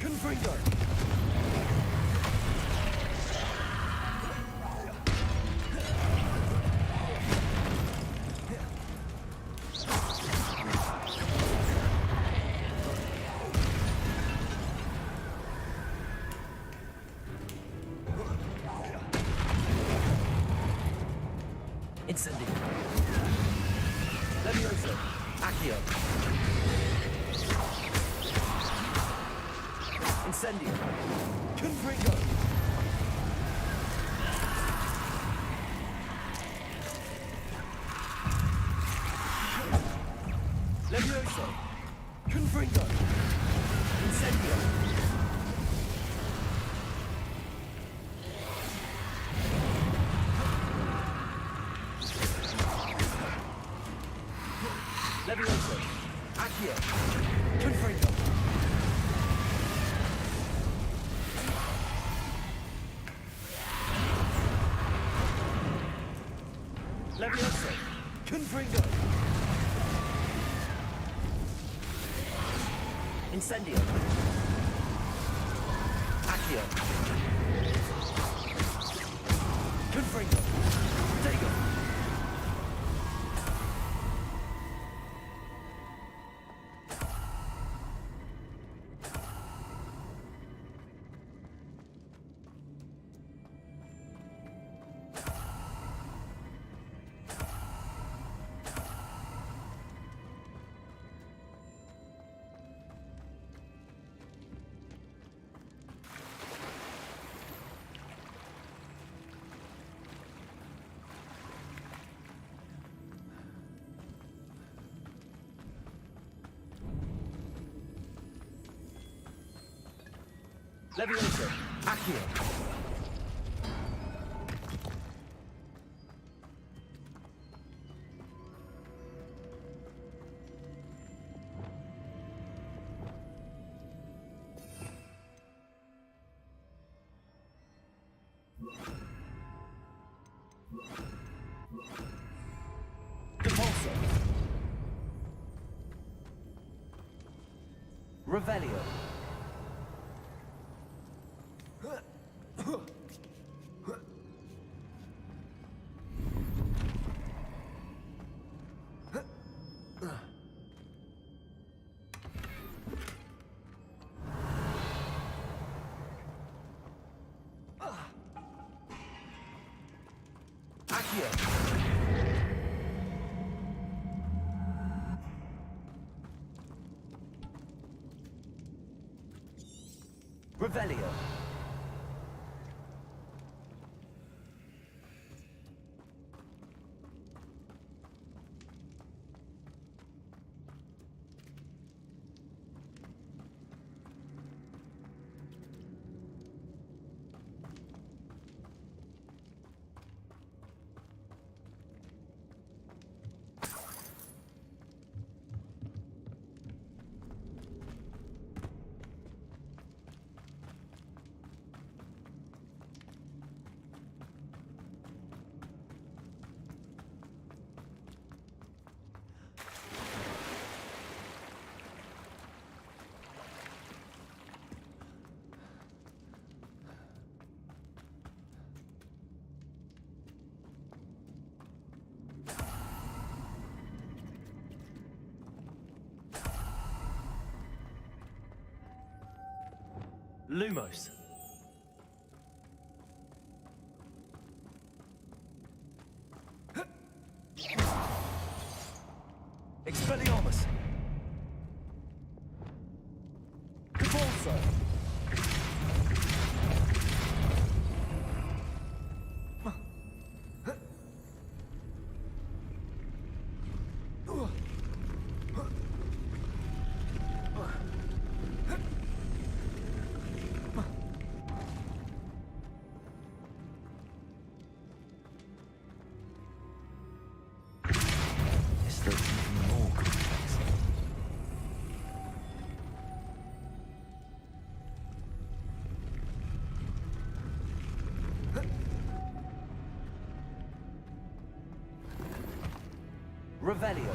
Confringo. Incendio. Levioso. Accio. Incendio. Confringo. Levioso. Confringo. Incendio. Levioso. Accio. Confringo. Levioso. Confringo. Incendio. Accio. Confringo. Tego. Levioso. Accio. Depulso. Revelio. Accio. Revelio. Lumos. Expelliarmus. Depulso. This looks even more complex. Revelio.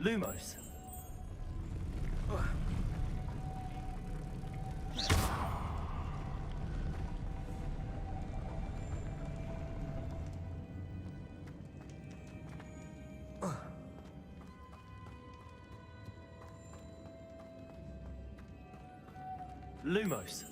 Lumos. Lumos.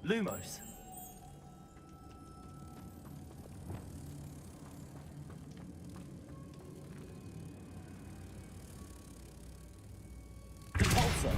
Lumos. Repulsor.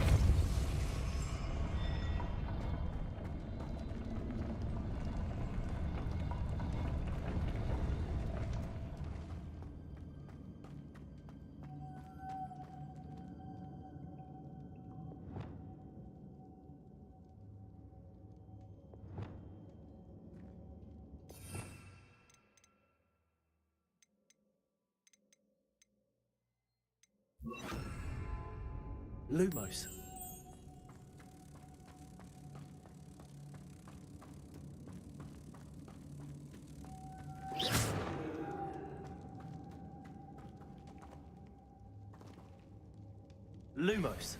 Lumos. Lumos.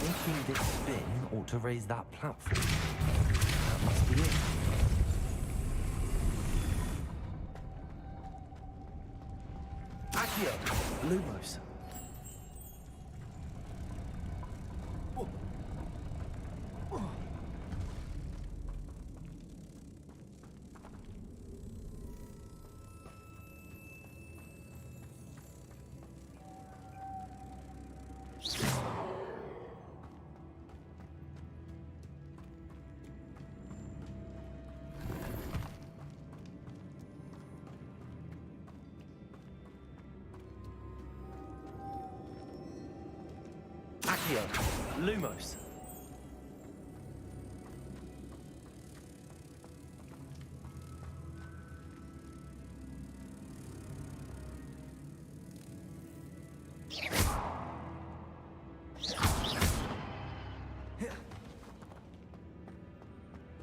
Thinking this spin ought to raise that platform. That must be it. Accio. Lumos. Accio. Lumos.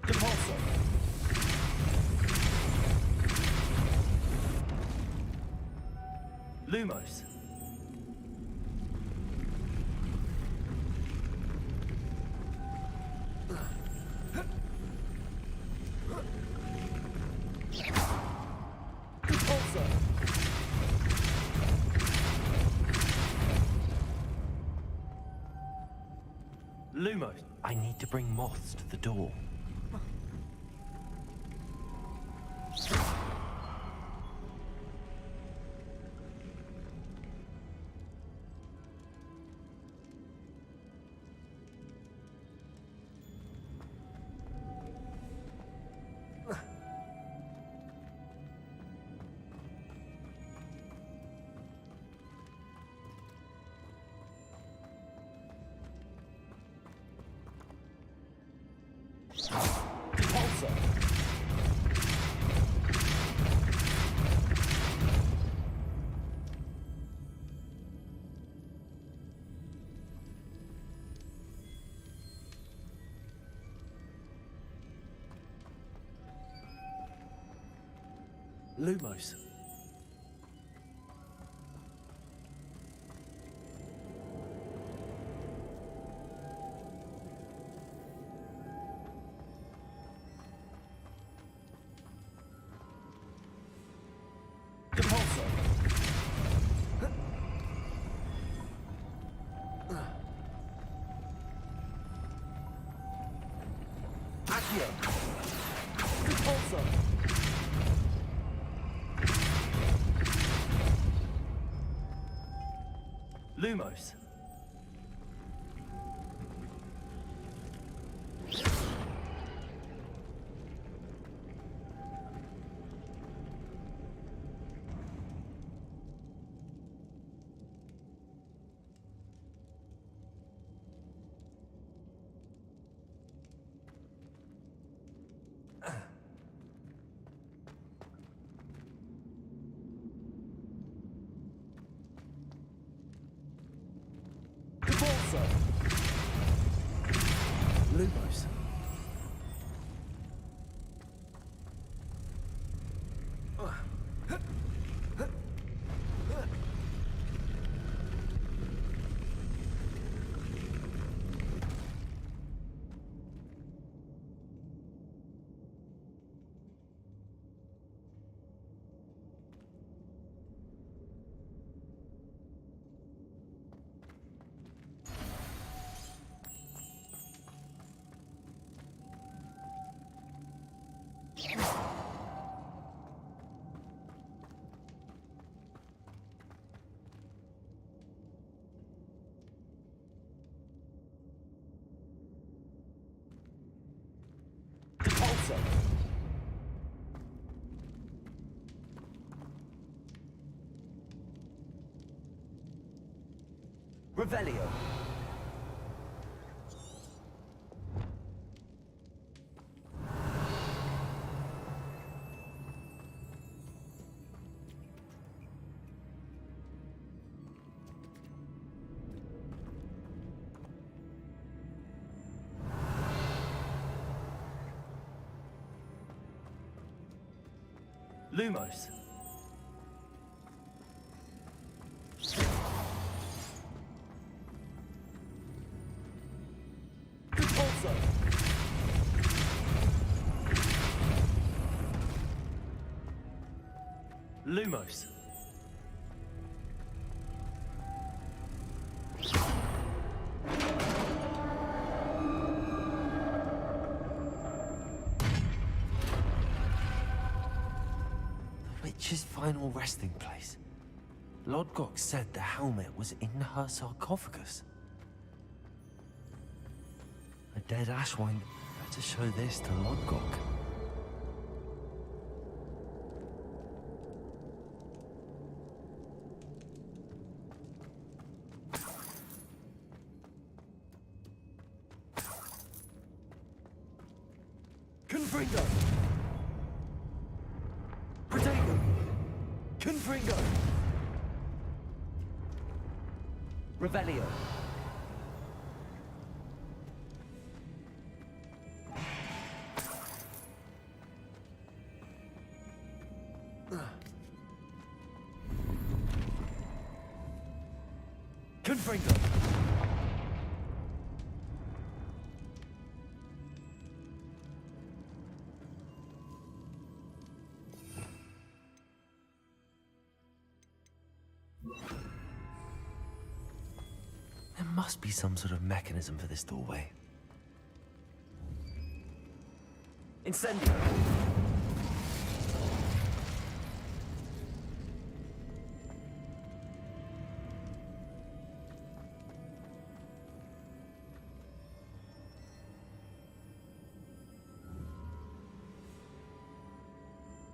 Repulsor. Lumos. Lumos. I need to bring moths to the door. Repulsor. Lumos. Depulso. Accio. Depulso. Lumos. Depulso. Lumos. Depulso. Revelio. Lumos. Depulso. Lumos. Witch's final resting place. Lodgok said the helmet was in her sarcophagus. A dead Ashwine. Better show this to Lodgok. Confringo. Protego. Confringo. Revelio. Confringo. There must be some sort of mechanism for this doorway. Incendio.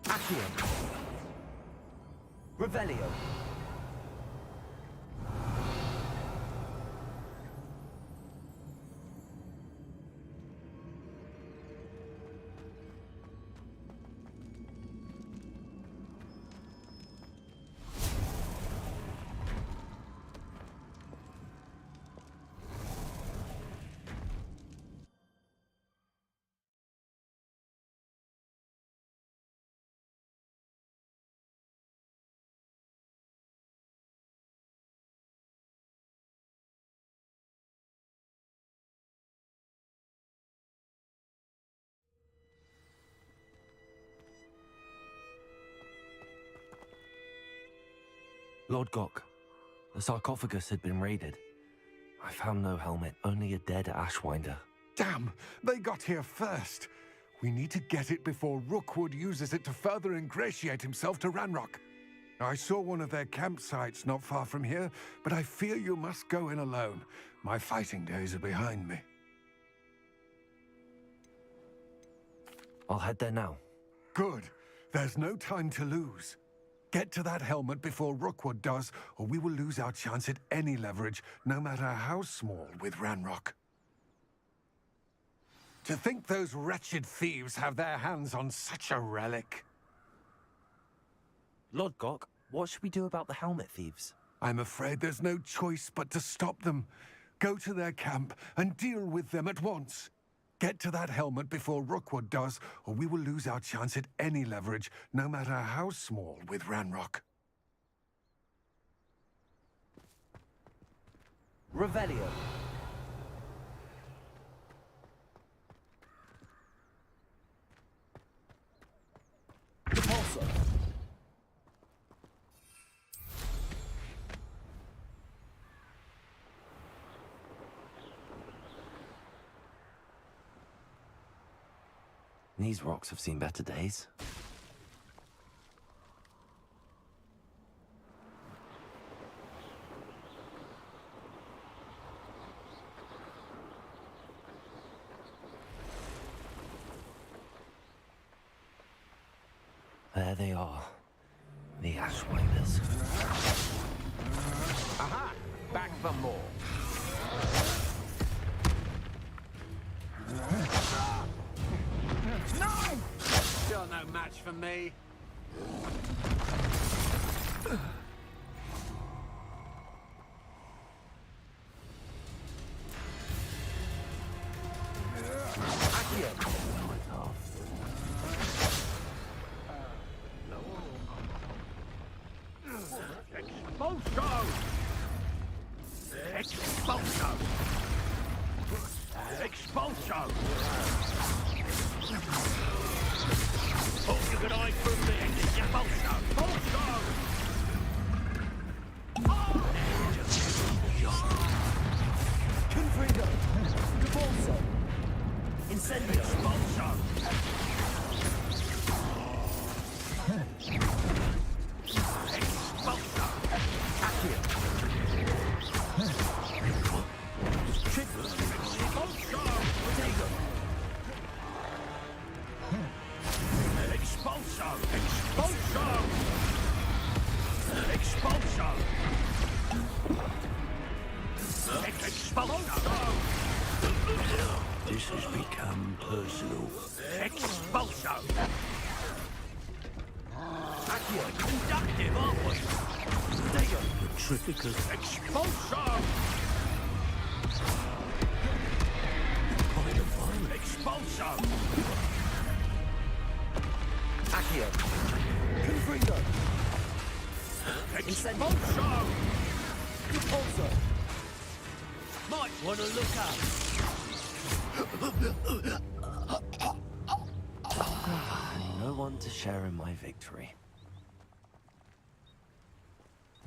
Accio. Revelio. Lord Gok, the sarcophagus had been raided. I found no helmet, only a dead Ashwinder. Damn! They got here first. We need to get it before Rookwood uses it to further ingratiate himself to Ranrock. I saw one of their campsites not far from here, but I fear you must go in alone. My fighting days are behind me. I'll head there now. Good. There's no time to lose. Get to that helmet before Rookwood does, or we will lose our chance at any leverage, no matter how small, with Ranrock. To think those wretched thieves have their hands on such a relic. Lord Gok, what should we do about the helmet thieves? I'm afraid there's no choice but to stop them. Go to their camp and deal with them at once. Get to that helmet before Rookwood does, or we will lose our chance at any leverage, no matter how small, with Ranrock. Revelio. Repulsor. These rocks have seen better days. There they are, the Ashwinders. Aha! Back for more. No! Still no match for me. Expulso! Expulso! Expulso! Hope you could hide from me! Expulso! Expulso! Confringo. Repulso. Incendio. Expulso! Expulso! Accio. Trigger! Expulso! Potato. Expulso! Expulso! Expulso! Expulso! This has become personal. Expulso! Accio. Conductive, aren't we? Potato. Petrificus. Expulso! Expulso! Accio. Confringo. Expulso! Repulso. Might want to look up. No one to share in my victory.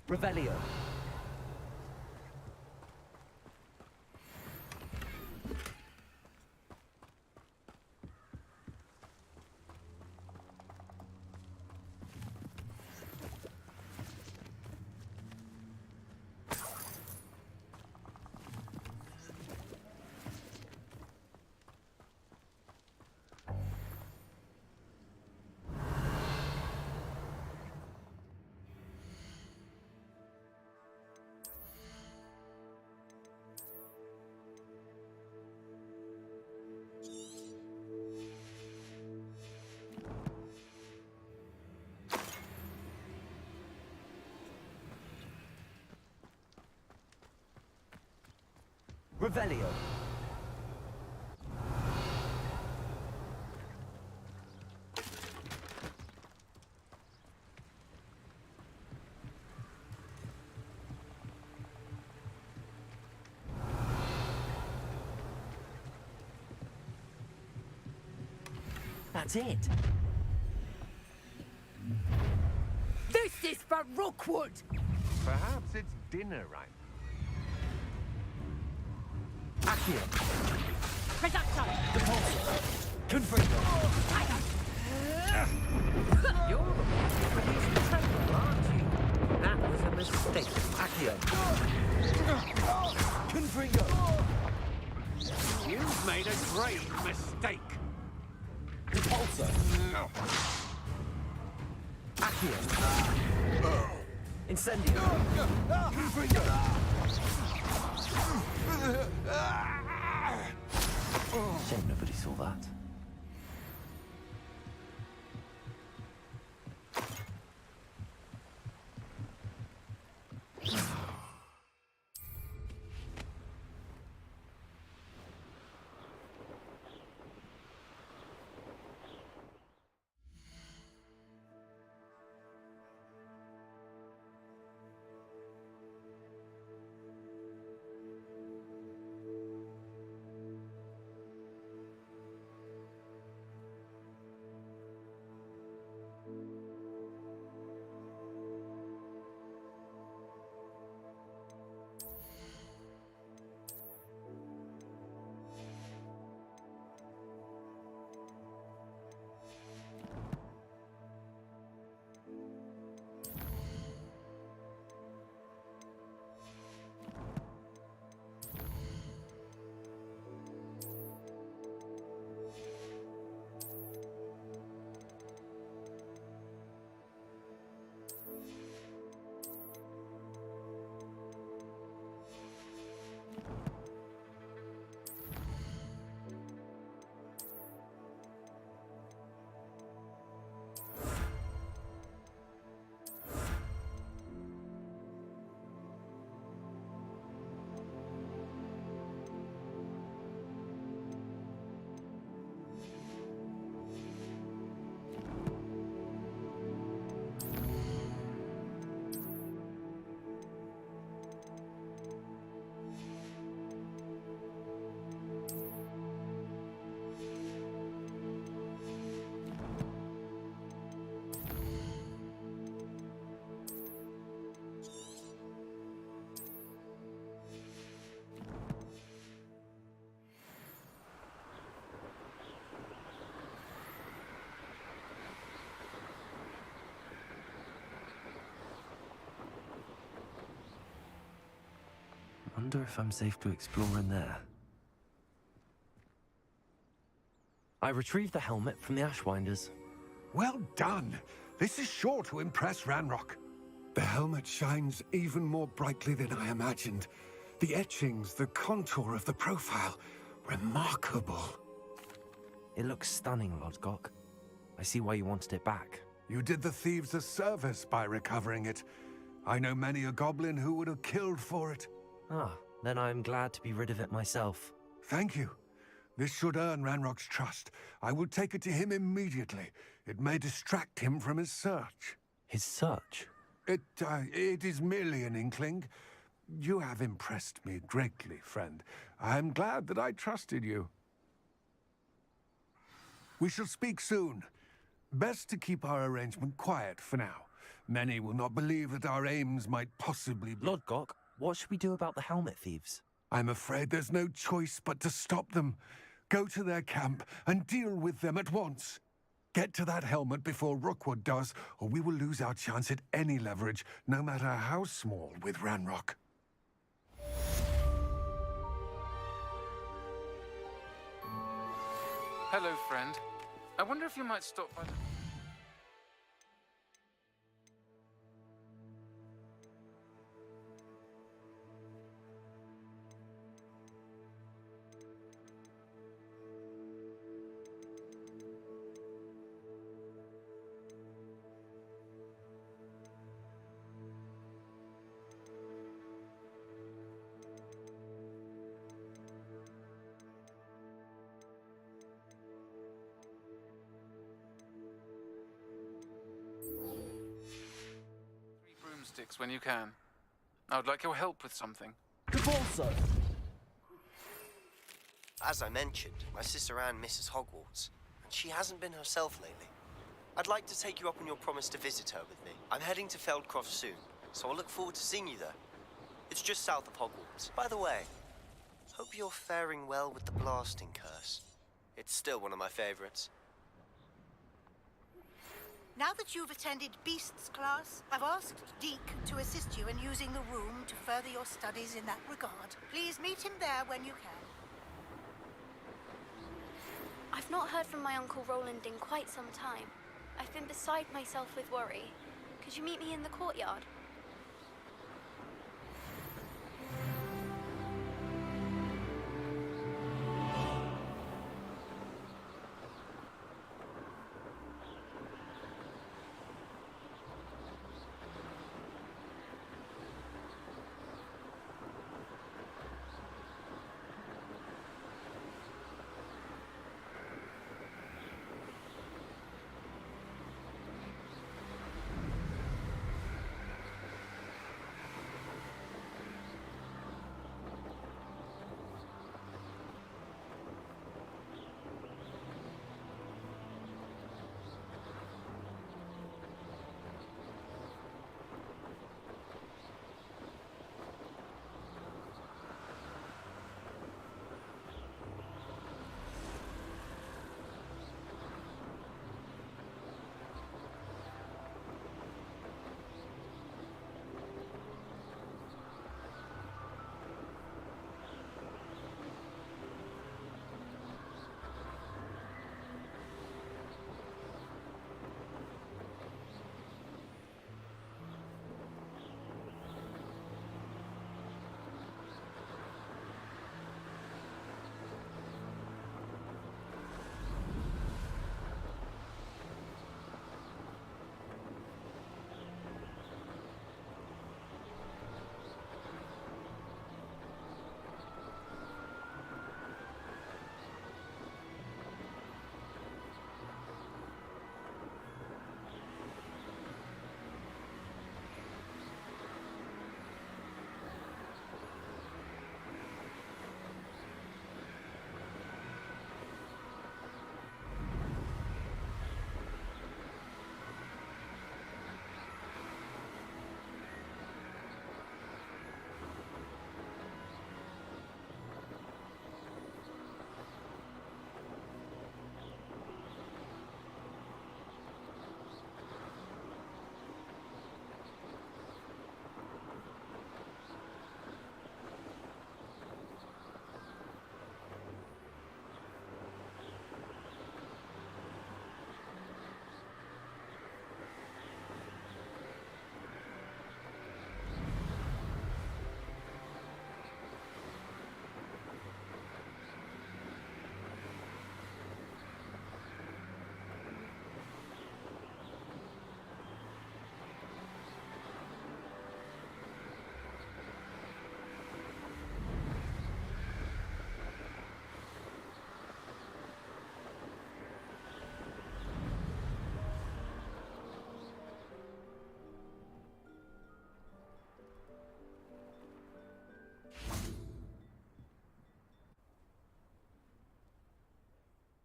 Revelio. Revelio. That's it. This is for Rookwood! Perhaps it's dinner right Accio. Reducto! Depulso. Confringo. You're the one who produced the treadmill, aren't you? That was a mistake. Accio. Confringo. You've made a grave mistake. Depulso. Accio. Incendio. Confringo. Shame nobody saw that. Wonder if I'm safe to explore in there. I retrieved the helmet from the Ashwinders. Well done. This is sure to impress Ranrock. The helmet shines even more brightly than I imagined. The etchings, the contour of the profile, remarkable. It looks stunning, Lodgok. I see why you wanted it back. You did the thieves a service by recovering it. I know many a goblin who would have killed for it. Ah, then I'm glad to be rid of it myself. Thank you. This should earn Ranrock's trust. I will take it to him immediately. It may distract him from his search. His search? It is merely an inkling. You have impressed me greatly, friend. I am glad that I trusted you. We shall speak soon. Best to keep our arrangement quiet for now. Many will not believe that our aims might possibly be... Lodgok, what should we do about the helmet thieves? I'm afraid there's no choice but to stop them. Go to their camp and deal with them at once. Get to that helmet before Rookwood does, or we will lose our chance at any leverage, no matter how small, with Ranrock. Hello, friend. I wonder if you might stop by the... broomsticks when you can. I would like your help with something. Depulso! As I mentioned, my sister Anne misses Hogwarts, and she hasn't been herself lately. I'd like to take you up on your promise to visit her with me. I'm heading to Feldcroft soon, so I'll look forward to seeing you there. It's just south of Hogwarts. By the way, hope you're faring well with the blasting curse. It's still one of my favorites. Now that you've attended Beasts class, I've asked Deke to assist you in using the room to further your studies in that regard. Please meet him there when you can. I've not heard from my Uncle Roland in quite some time. I've been beside myself with worry. Could you meet me in the courtyard?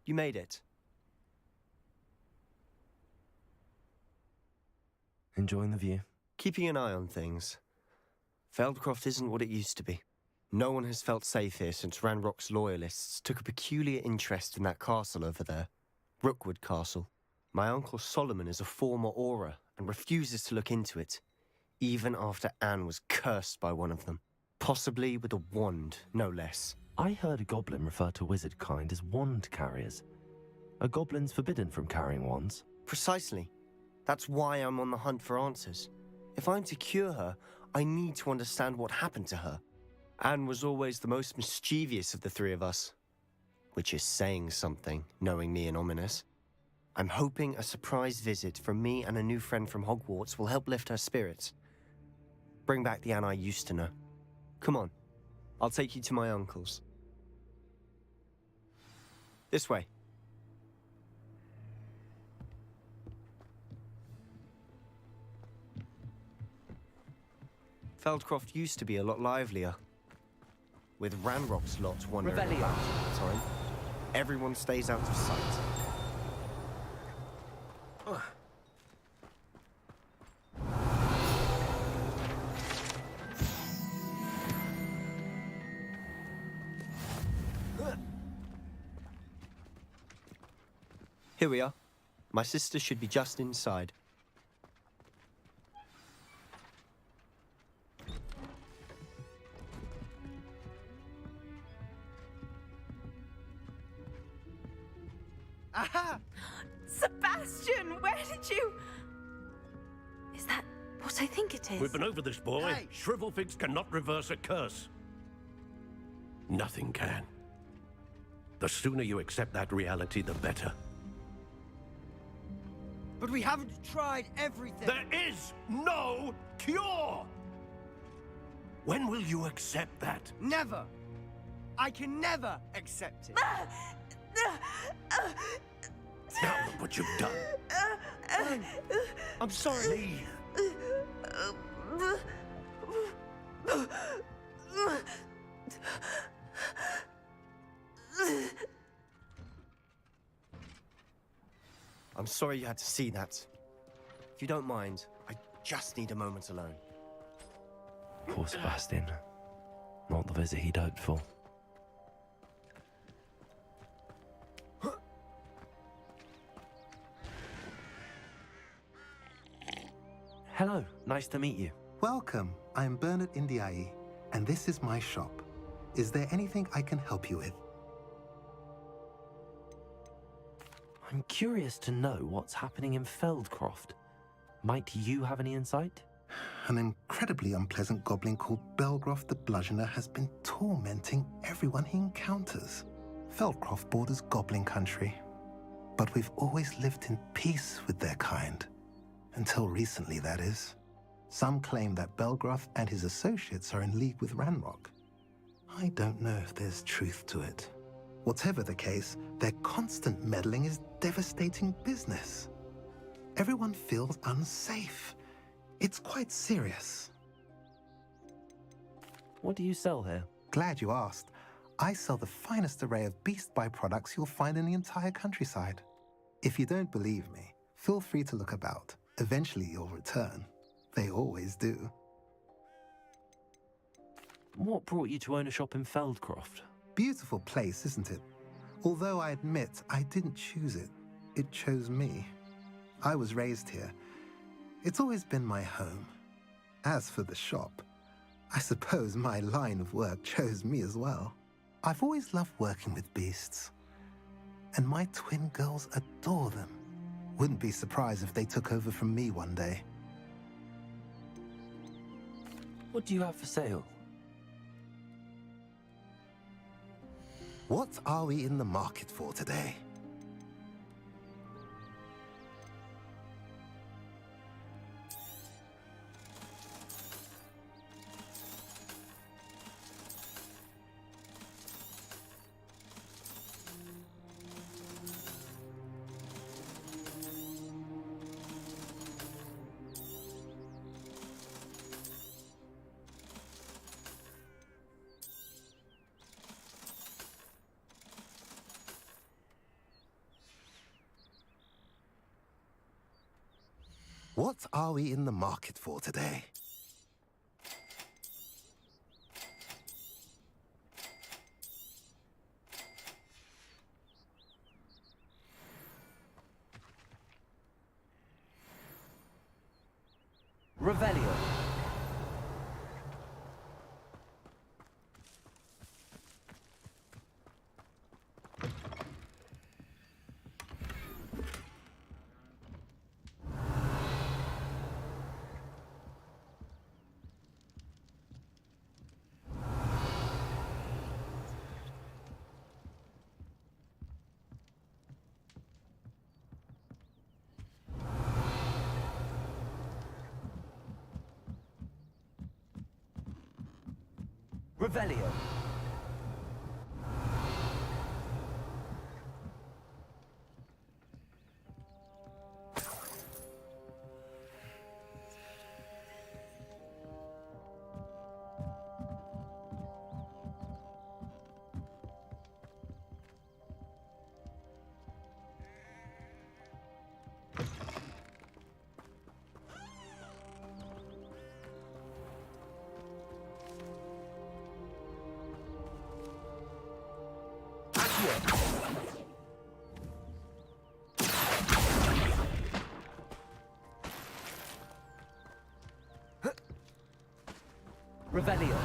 You made it. Enjoying the view? Keeping an eye on things. Feldcroft isn't what it used to be. No one has felt safe here since Ranrock's loyalists took a peculiar interest in that castle over there. Rookwood Castle. My Uncle Solomon is a former Auror and refuses to look into it, even after Anne was cursed by one of them. Possibly with a wand, no less. I heard a goblin refer to wizard kind as wand carriers. Are goblins forbidden from carrying wands? Precisely. That's why I'm on the hunt for answers. If I'm to cure her, I need to understand what happened to her. Anne was always the most mischievous of the three of us. Which is saying something, knowing me and Ominous. I'm hoping a surprise visit from me and a new friend from Hogwarts will help lift her spirits. Bring back the Anne I used to know. Come on, I'll take you to my uncle's. This way. Feldcroft used to be a lot livelier. With Ranrock's lot wandering about all the time, everyone stays out of sight. Here we are. My sister should be just inside. Aha! Sebastian, where did you... Is that what I think it is? We've been over this, boy. Hey. Shrivelfigs cannot reverse a curse. Nothing can. The sooner you accept that reality, the better. But we haven't tried everything. There is no cure! When will you accept that? Never. I can never accept it. Now look what you've done. I'm sorry. I'm sorry you had to see that. If you don't mind, I just need a moment alone. Poor Sebastian. Not the visit he'd hoped for. Hello, nice to meet you. Welcome. I'm Bernard Indiai, and this is my shop. Is there anything I can help you with? I'm curious to know what's happening in Feldcroft. Might you have any insight? An incredibly unpleasant goblin called Belgroth the Bludgeoner has been tormenting everyone he encounters. Feldcroft borders goblin country, but we've always lived in peace with their kind. Until recently, that is. Some claim that Belgroth and his associates are in league with Ranrock. I don't know if there's truth to it. Whatever the case, their constant meddling is devastating business. Everyone feels unsafe. It's quite serious. What do you sell here? Glad you asked. I sell the finest array of beast byproducts you'll find in the entire countryside. If you don't believe me, feel free to look about. Eventually you'll return. They always do. What brought you to own a shop in Feldcroft? Beautiful place, isn't it? Although I admit I didn't choose it. It chose me. I was raised here. It's always been my home. As for the shop, I suppose my line of work chose me as well. I've always loved working with beasts. And my twin girls adore them. Wouldn't be surprised if they took over from me one day. What do you have for sale? What are we in the market for today? What are we in the market for today? Revelio. Revelio. Revelio.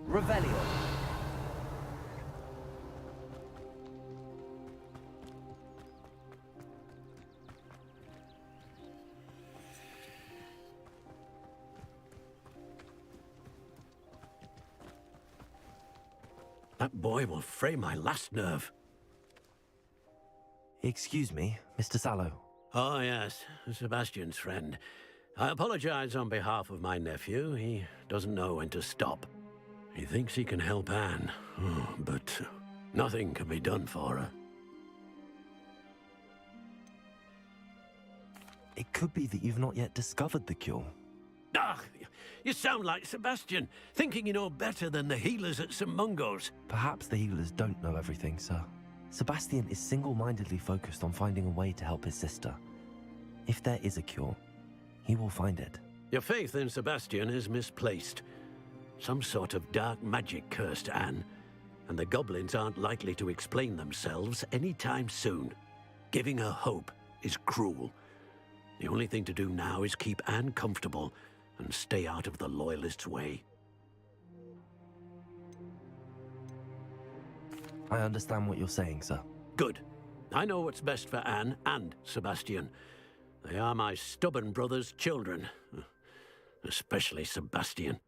Revelio. That boy will fray my last nerve. Excuse me, Mr. Sallow. Oh, yes, Sebastian's friend. I apologize on behalf of my nephew. He doesn't know when to stop. He thinks he can help Anne, but nothing can be done for her. It could be that you've not yet discovered the cure. Ah, you sound like Sebastian, thinking you know better than the healers at St. Mungo's. Perhaps the healers don't know everything, sir. Sebastian is single-mindedly focused on finding a way to help his sister. If there is a cure, he will find it. Your faith in Sebastian is misplaced. Some sort of dark magic cursed Anne, and the goblins aren't likely to explain themselves anytime soon. Giving her hope is cruel. The only thing to do now is keep Anne comfortable and stay out of the Loyalists' way. I understand what you're saying, sir. Good. I know what's best for Anne and Sebastian. They are my stubborn brother's children. Especially Sebastian.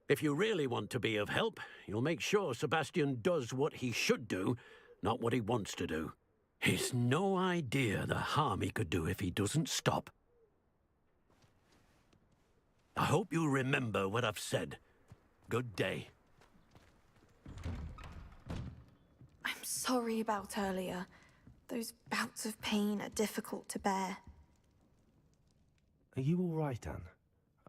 If you really want to be of help, you'll make sure Sebastian does what he should do, not what he wants to do. He's no idea the harm he could do if he doesn't stop. I hope you remember what I've said. Good day. I'm sorry about earlier. Those bouts of pain are difficult to bear. Are you all right, Anne?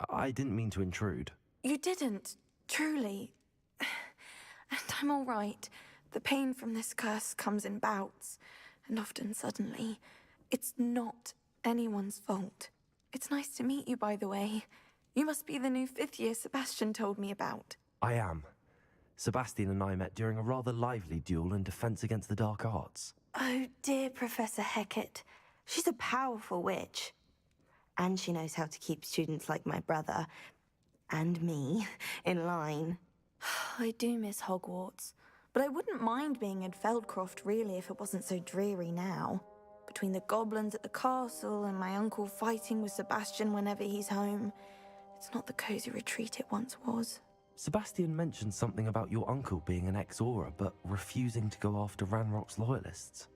I didn't mean to intrude. You didn't, truly. And I'm all right. The pain from this curse comes in bouts, and often suddenly. It's not anyone's fault. It's nice to meet you, by the way. You must be the new 5th year Sebastian told me about. I am. Sebastian and I met during a rather lively duel in defense against the dark arts. Oh, dear Professor Hecat. She's a powerful witch. And she knows how to keep students like my brother, and me, in line. I do miss Hogwarts, but I wouldn't mind being in Feldcroft, really, if it wasn't so dreary now. Between the goblins at the castle and my uncle fighting with Sebastian whenever he's home, it's not the cozy retreat it once was. Sebastian mentioned something about your uncle being an ex-Aura, but refusing to go after Ranrock's loyalists.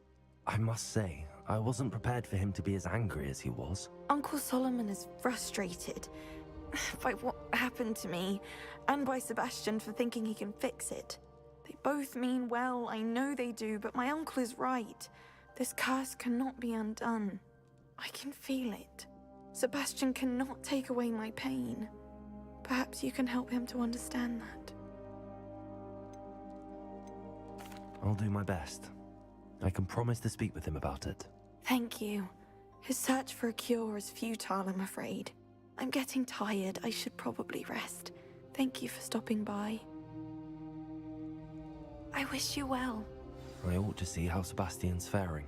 I must say, I wasn't prepared for him to be as angry as he was. Uncle Solomon is frustrated by what happened to me, and by Sebastian for thinking he can fix it. They both mean well, I know they do, but my uncle is right. This curse cannot be undone. I can feel it. Sebastian cannot take away my pain. Perhaps you can help him to understand that. I'll do my best. I can promise to speak with him about it. Thank you. His search for a cure is futile, I'm afraid. I'm getting tired. I should probably rest. Thank you for stopping by. I wish you well. I ought to see how Sebastian's faring.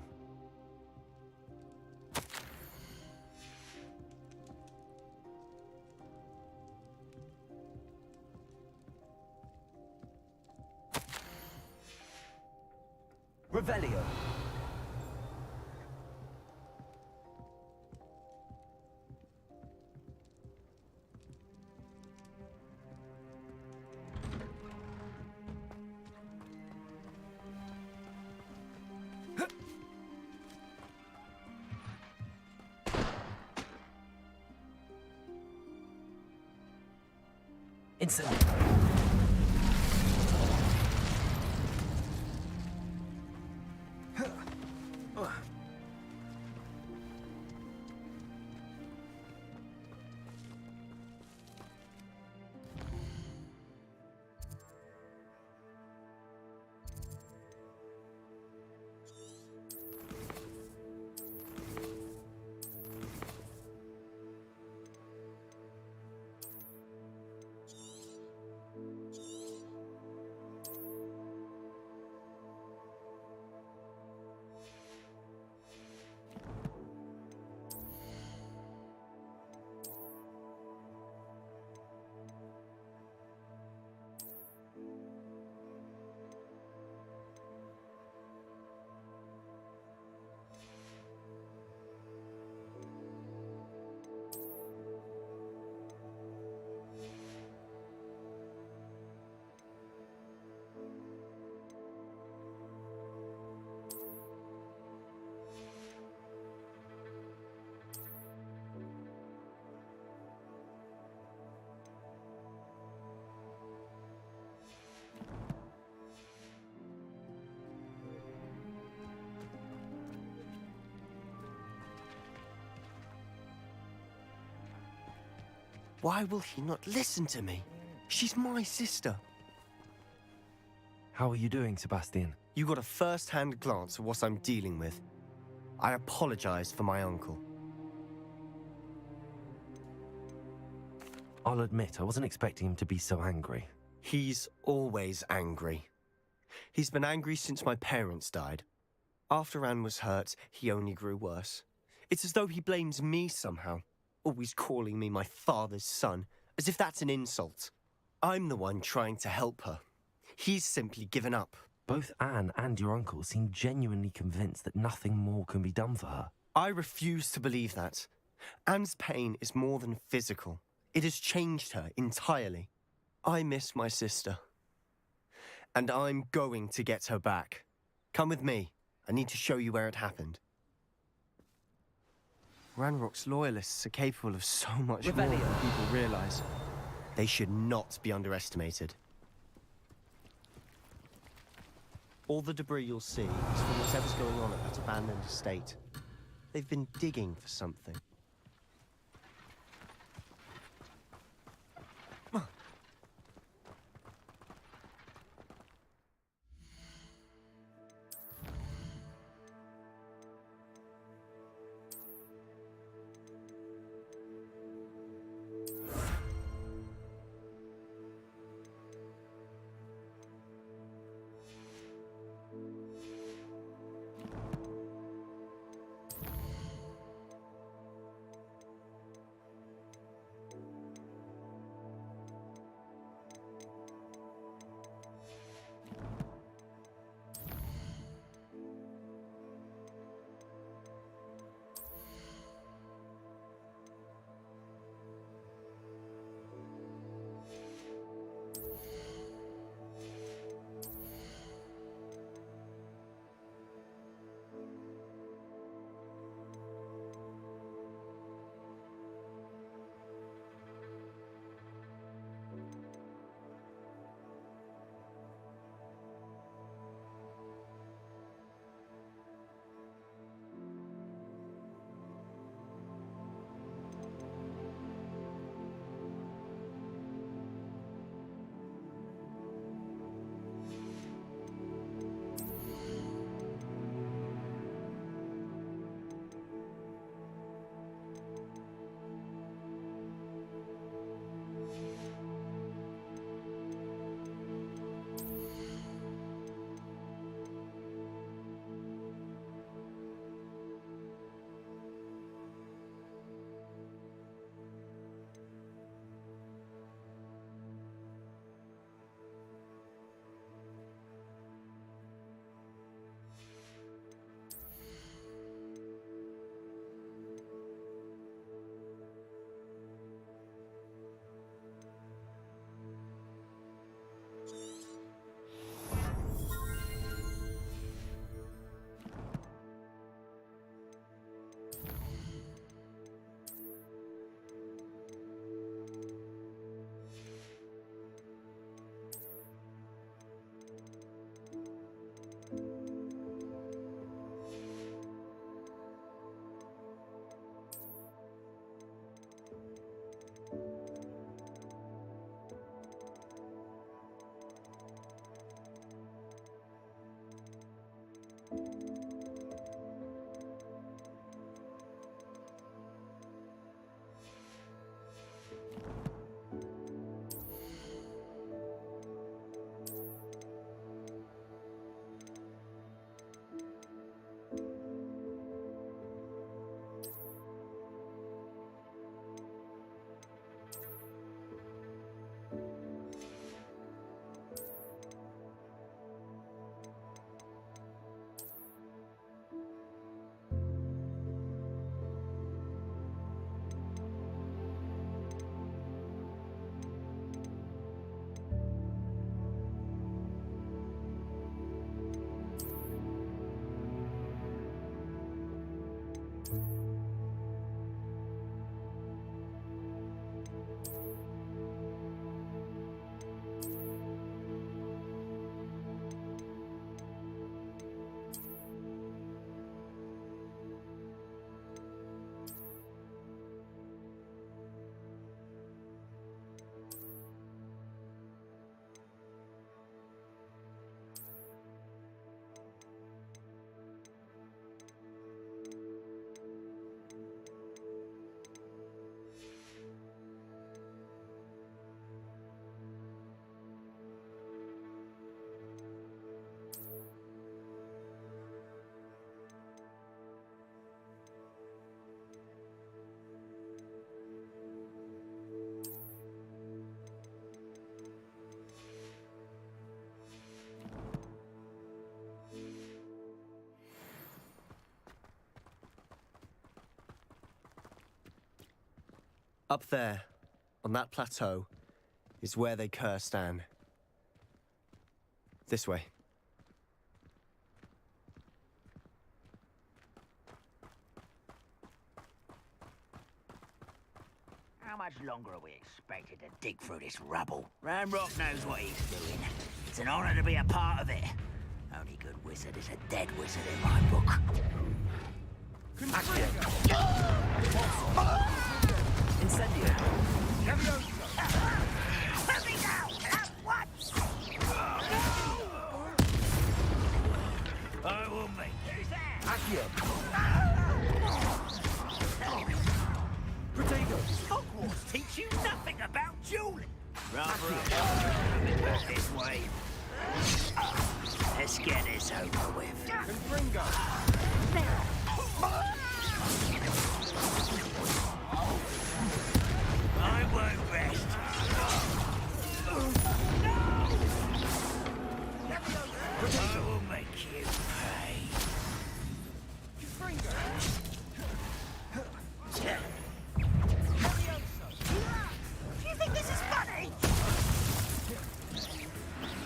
Revelio. Instantly. Why will he not listen to me? She's my sister. How are you doing, Sebastian? You got a first-hand glance of what I'm dealing with. I apologize for my uncle. I'll admit, I wasn't expecting him to be so angry. He's always angry. He's been angry since my parents died. After Anne was hurt, he only grew worse. It's as though he blames me somehow, always calling me my father's son, as if that's an insult. I'm the one trying to help her. He's simply given up. Both Anne and your uncle seem genuinely convinced that nothing more can be done for her. I refuse to believe that. Anne's pain is more than physical. It has changed her entirely. I miss my sister. And I'm going to get her back. Come with me. I need to show you where it happened. Ranrock's loyalists are capable of so much more than people realize. They should not be underestimated. All the debris you'll see is from whatever's going on at that abandoned estate. They've been digging for something. Up there, on that plateau, is where they cursed Anne. This way. How much longer are we expected to dig through this rubble? Ranrock knows what he's doing. It's an honor to be a part of it. Only good wizard is a dead wizard in my book. Incendio. Let me down at once! I will make you. Protego. Hogwarts teach you nothing about dueling. Rather this way. Let's get this over with. I won't rest. I will make you pay. Do you think this is funny?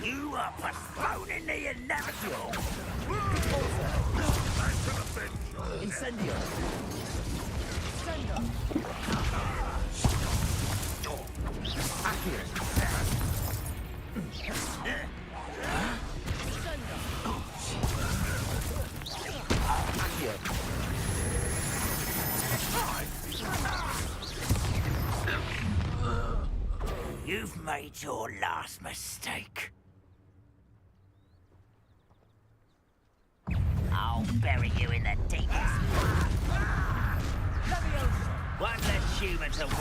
You are postponing the inevitable. Incendio. You've made your last mistake. I'll bury you in the deepest. One less human to worry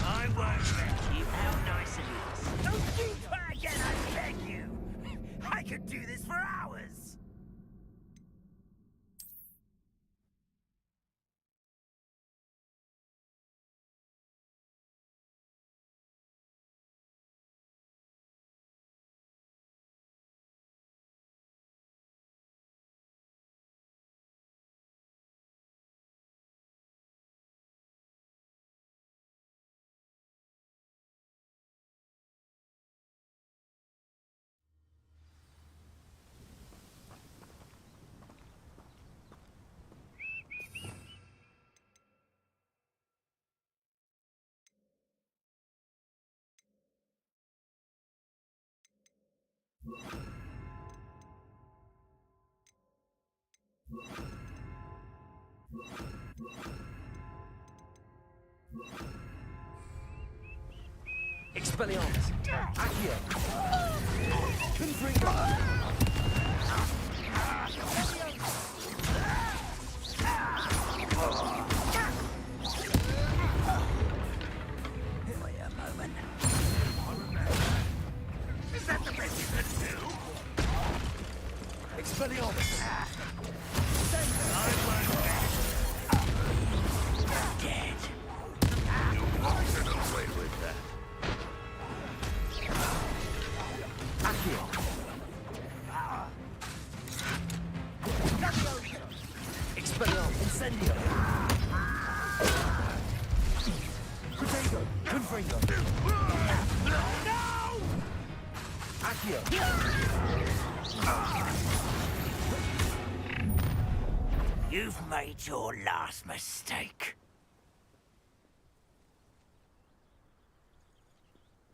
I won't let you. How nice of you. Don't you try again, I beg you. I could do this for hours. Expelliarmus. Accio. Confringo. Wait a moment. Is that the best you can do? Expelliarmus. I won't rest. Dead. You won't get away with that. Accio. Expelliarmus. Incendio. Protego. Confringo. No! Accio. You've made your last mistake.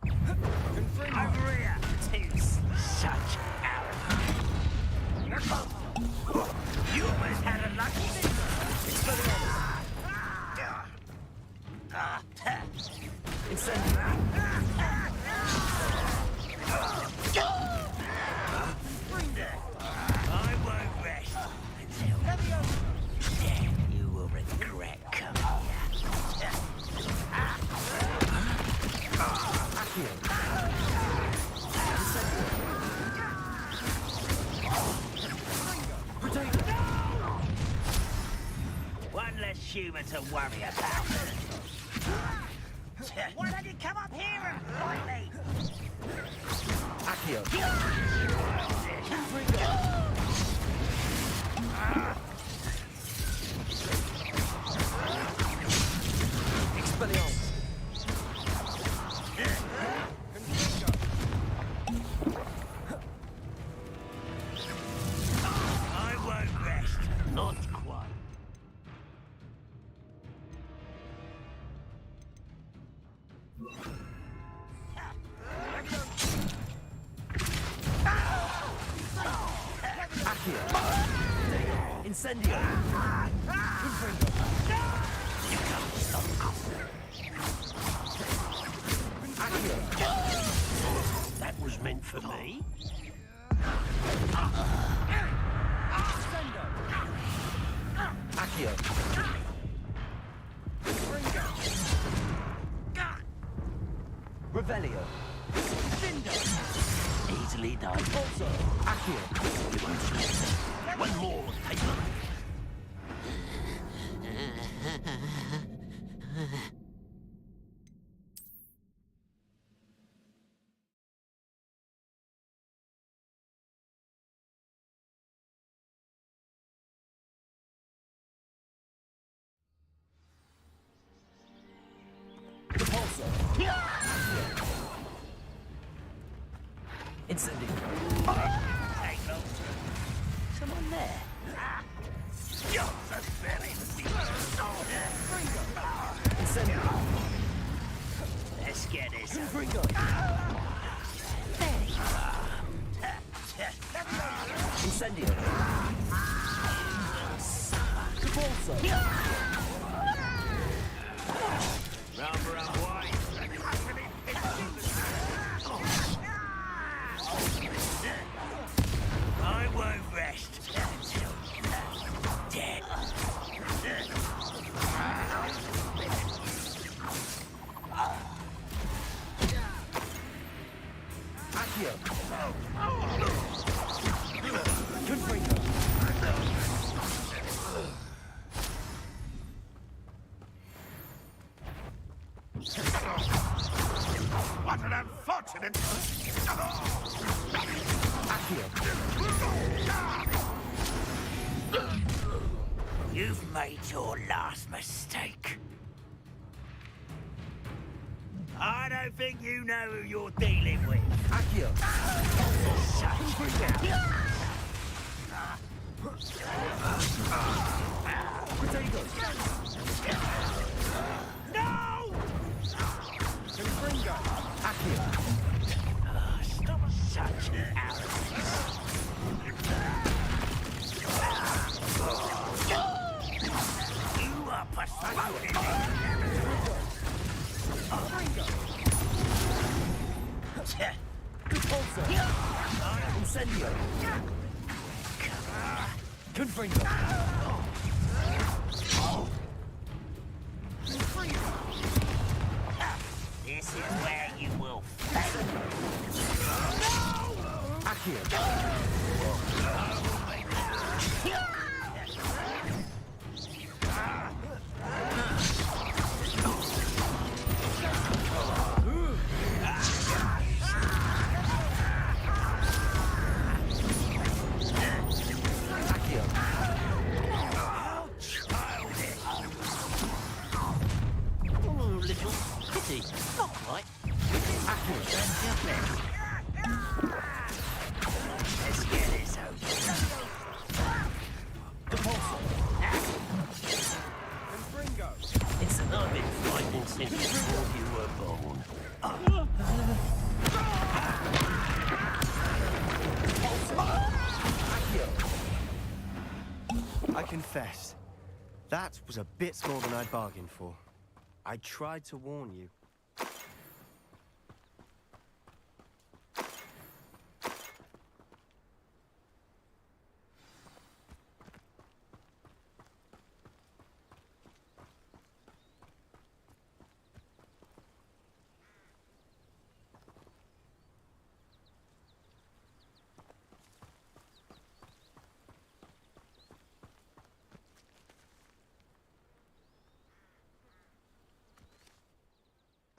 Over here, to such arrogance. You almost had a lucky I won't rest until then you will regret coming here. One less human to worry about. Why don't you come up here and fight me? Accio. Expelliarmus. I won't rest. Not quite. Incendio. That was meant for me. Accio. Revelio. Easily done. Also. Accio. One more, Teman. Incendio. Someone there. Incendio. Let's get this. Confringo. Incendio. Capulso. Round wide. I won't rest until you're dead. Accio. Confringo. What an unfortunate... You've made your last mistake. I don't think you know who you're dealing with. Accio. No! Confringo. Accio. Stop such arrogance. You are persuading me. Capulso. Incendio. Confringo. This is where you will fail. Accio. Little pity. Not quite. Let's get this over. It's an I've been fighting since before you were born. I confess, that was a bit more than I bargained for. I tried to warn you.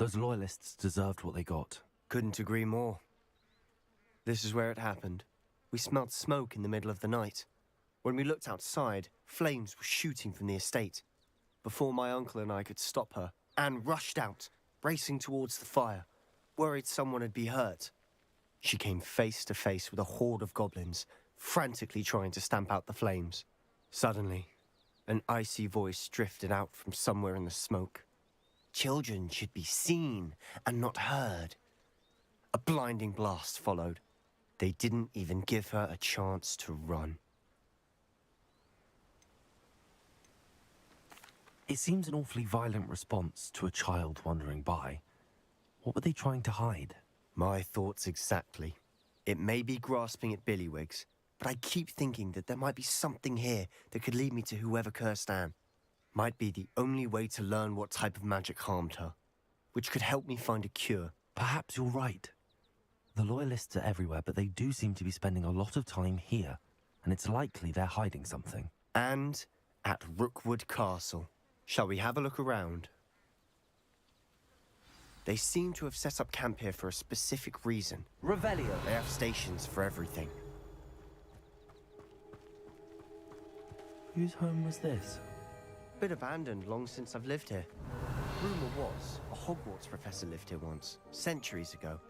Those loyalists deserved what they got. Couldn't agree more. This is where it happened. We smelled smoke in the middle of the night. When we looked outside, flames were shooting from the estate. Before my uncle and I could stop her, Anne rushed out, racing towards the fire, worried someone had been hurt. She came face to face with a horde of goblins, frantically trying to stamp out the flames. Suddenly, an icy voice drifted out from somewhere in the smoke. Children should be seen and not heard. A blinding blast followed. They didn't even give her a chance to run. It seems an awfully violent response to a child wandering by. What were they trying to hide? My thoughts exactly. It may be grasping at Billywigs, but I keep thinking that there might be something here that could lead me to whoever cursed Anne. Might be the only way to learn what type of magic harmed her, which could help me find a cure. Perhaps you're right. The Loyalists are everywhere, but they do seem to be spending a lot of time here, and it's likely they're hiding something. And at Rookwood Castle. Shall we have a look around? They seem to have set up camp here for a specific reason. Revelio. They have stations for everything. Whose home was this? Bit abandoned long since I've lived here. Rumour was a Hogwarts professor lived here once, centuries ago.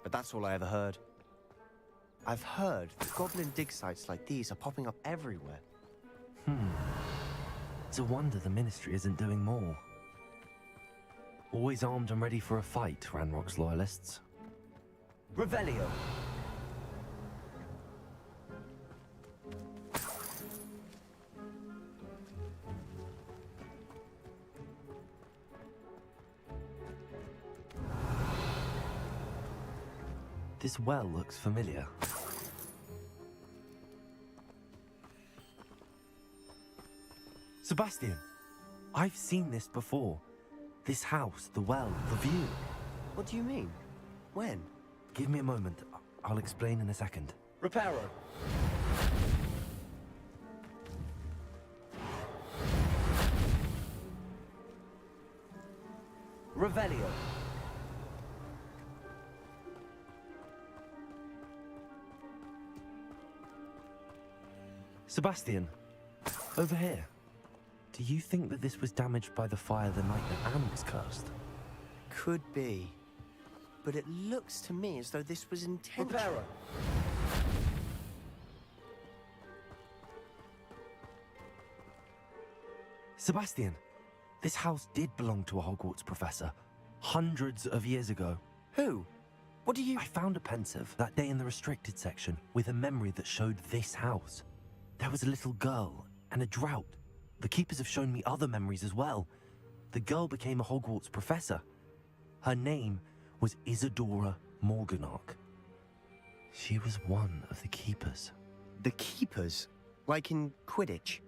But that's all I ever heard. I've heard that goblin dig sites like these are popping up everywhere. It's a wonder the Ministry isn't doing more. Always armed and ready for a fight, Ranrock's Loyalists. Revelio. This well looks familiar. Sebastian, I've seen this before. This house, the well, the view. What do you mean? When? Give me a moment. I'll explain in a second. Reparo. Revelio. Sebastian, over here. Do you think that this was damaged by the fire the night that Anne was cursed? Could be. But it looks to me as though this was intentional. Reparo. Sebastian, this house did belong to a Hogwarts professor. Hundreds of years ago. Who? What do you... I found a pensive that day in the restricted section with a memory that showed this house. There was a little girl and a drought. The keepers have shown me other memories as well. The girl became a Hogwarts professor. Her name was Isadora Morganach. She was one of the keepers. The keepers? Like in Quidditch?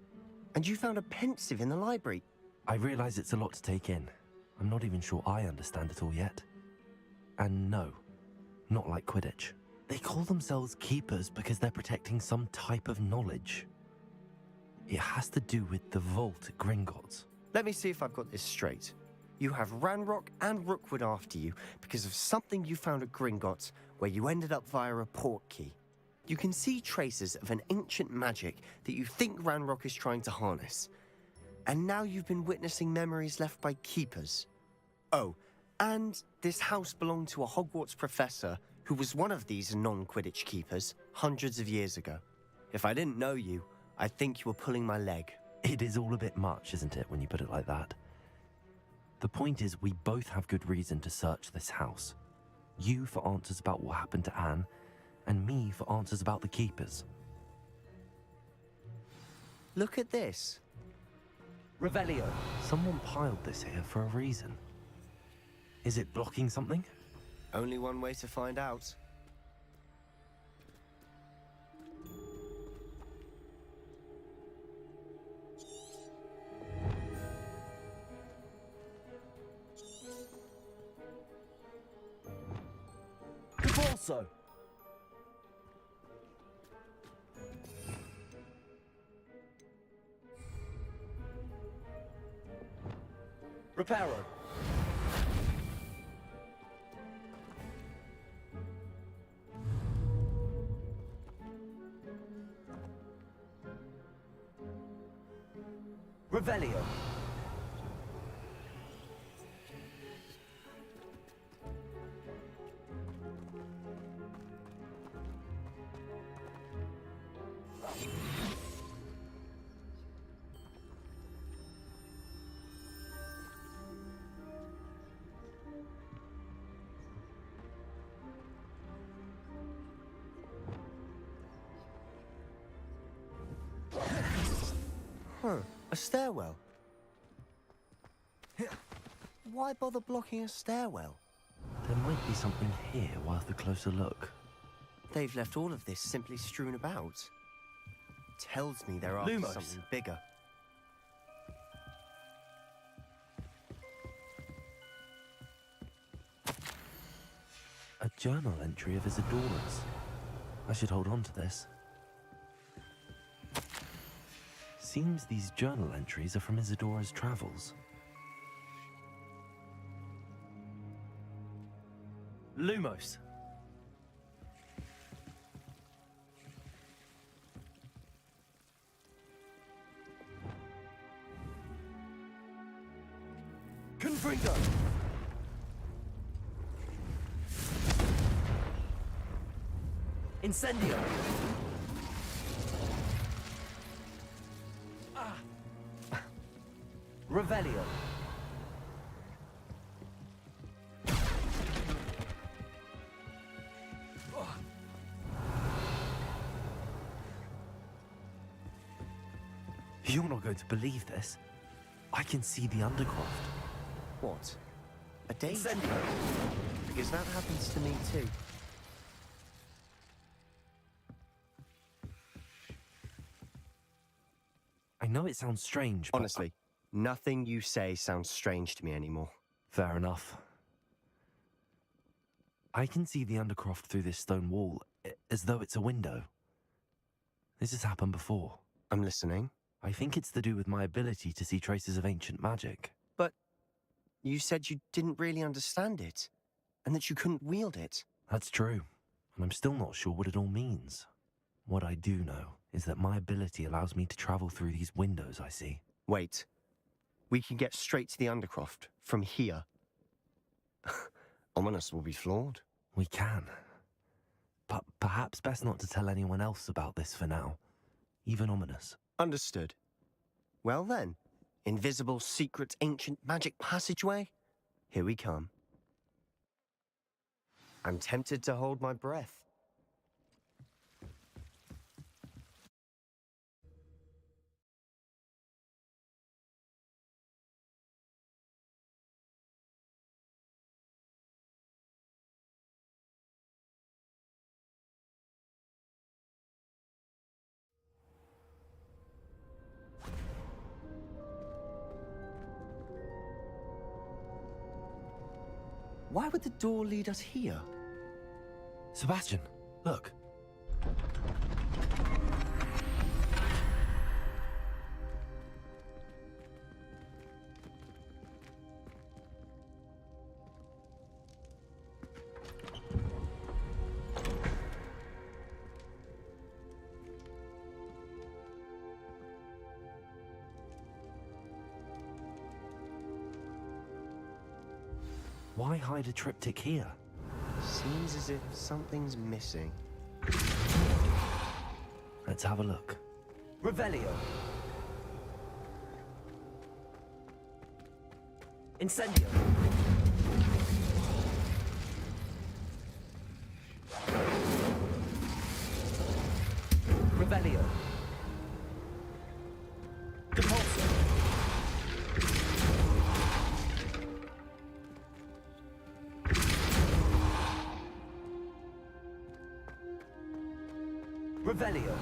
And you found a pensive in the library? I realize it's a lot to take in. I'm not even sure I understand it all yet. And no, not like Quidditch. They call themselves keepers because they're protecting some type of knowledge. It has to do with the vault at Gringotts. Let me see if I've got this straight. You have Ranrock and Rookwood after you because of something you found at Gringotts where you ended up via a portkey. You can see traces of an ancient magic that you think Ranrock is trying to harness. And now you've been witnessing memories left by keepers. Oh, and this house belonged to a Hogwarts professor who was one of these non-Quidditch keepers hundreds of years ago. If I didn't know you, I think you were pulling my leg. It is all a bit much, isn't it, when you put it like that? The point is, we both have good reason to search this house. You for answers about what happened to Anne, and me for answers about the keepers. Look at this. Revelio. Someone piled this here for a reason. Is it blocking something? Only one way to find out. Also. Reparo. Revelio. Huh, a stairwell. Why bother blocking a stairwell? There might be something here worth a closer look. They've left all of this simply strewn about. Tells me they're after Lumos. something bigger. A journal entry of Isadora's. I should hold on to this. Seems these journal entries are from Isadora's travels. Lumos. Confringo. Incendio. Revelio. You're not going to believe this. I can see the Undercroft. What? A daydream? Because that happens to me too. I know it sounds strange, but... Honestly, nothing you say sounds strange to me anymore. Fair enough. I can see the Undercroft through this stone wall, as though it's a window. This has happened before. I'm listening. I think it's to do with my ability to see traces of ancient magic. But you said you didn't really understand it, and that you couldn't wield it. That's true, and I'm still not sure what it all means. What I do know is that my ability allows me to travel through these windows I see. Wait. We can get straight to the Undercroft from here. Ominous will be flawed. We can. But perhaps best not to tell anyone else about this for now. Even Ominous. Understood. Well then, invisible, secret, ancient magic passageway? Here we come. I'm tempted to hold my breath. Why would the door lead us here? Sebastian, look. Why hide a triptych here? Seems as if something's missing. Let's have a look. Revelio. Incendio. Revelio. Depulso. Revelio.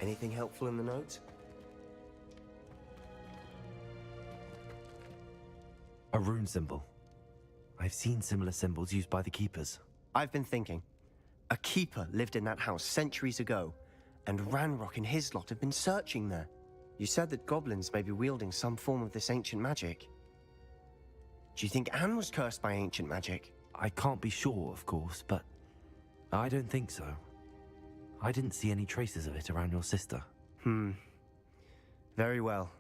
Anything helpful in the note? A rune symbol. I've seen similar symbols used by the keepers. I've been thinking. A keeper lived in that house centuries ago, and Ranrock and his lot have been searching there. You said that goblins may be wielding some form of this ancient magic. Do you think Anne was cursed by ancient magic? I can't be sure, of course, but I don't think so. I didn't see any traces of it around your sister. Very well.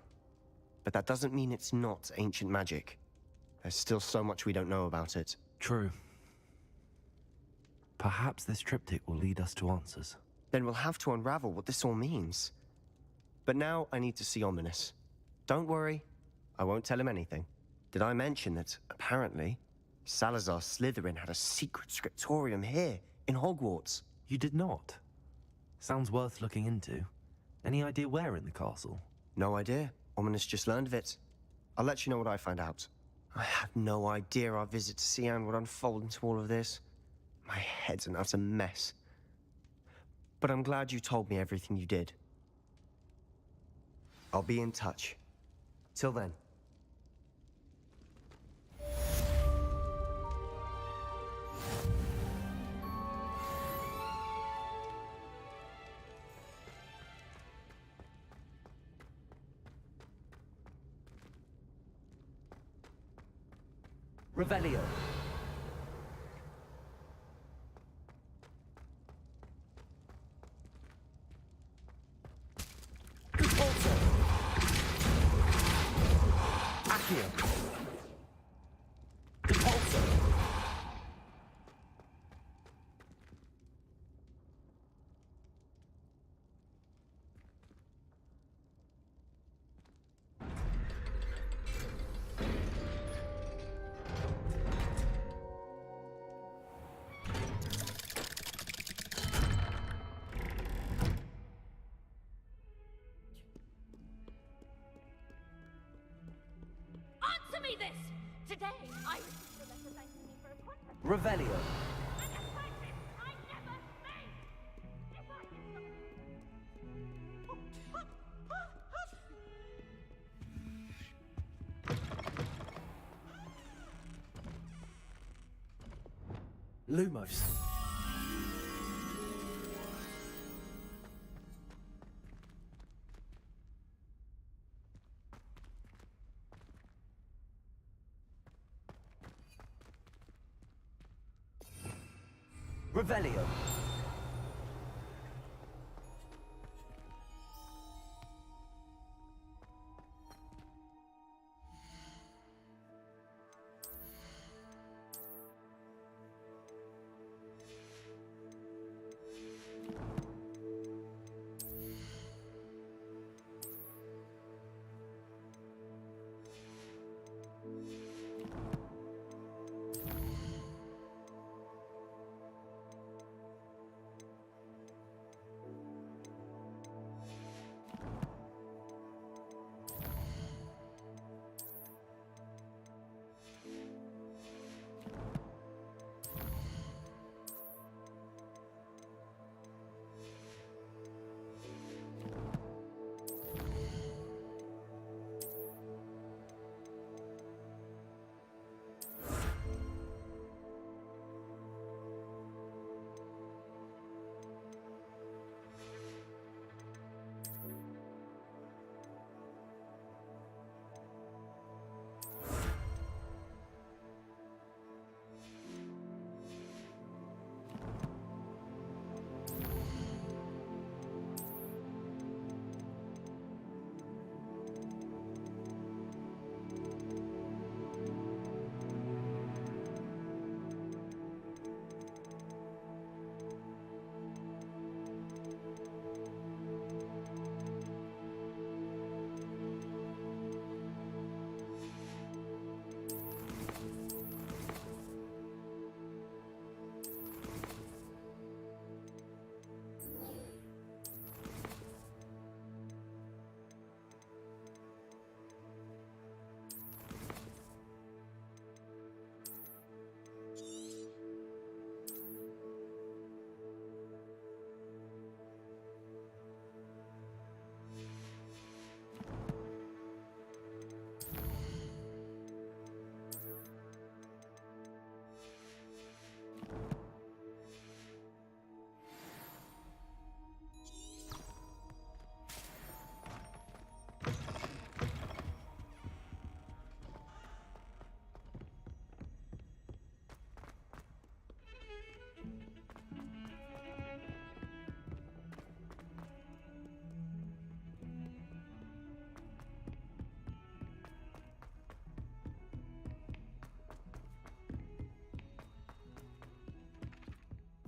But that doesn't mean it's not ancient magic. There's still so much we don't know about it. True. Perhaps this triptych will lead us to answers. Then we'll have to unravel what this all means. But now I need to see Ominous. Don't worry, I won't tell him anything. Did I mention that, apparently, Salazar Slytherin had a secret scriptorium here, in Hogwarts? You did not? Sounds worth looking into. Any idea where in the castle? No idea. Ominous just learned of it. I'll let you know what I find out. I had no idea our visit to see Anne would unfold into all of this. My head's an utter mess. But I'm glad you told me everything you did. I'll be in touch. Till then. Revelio. Repulso. Accio. Repulso. Answer me this! Today, I received a letter thanking me for appointment. Revelio. Lumos. Revelio.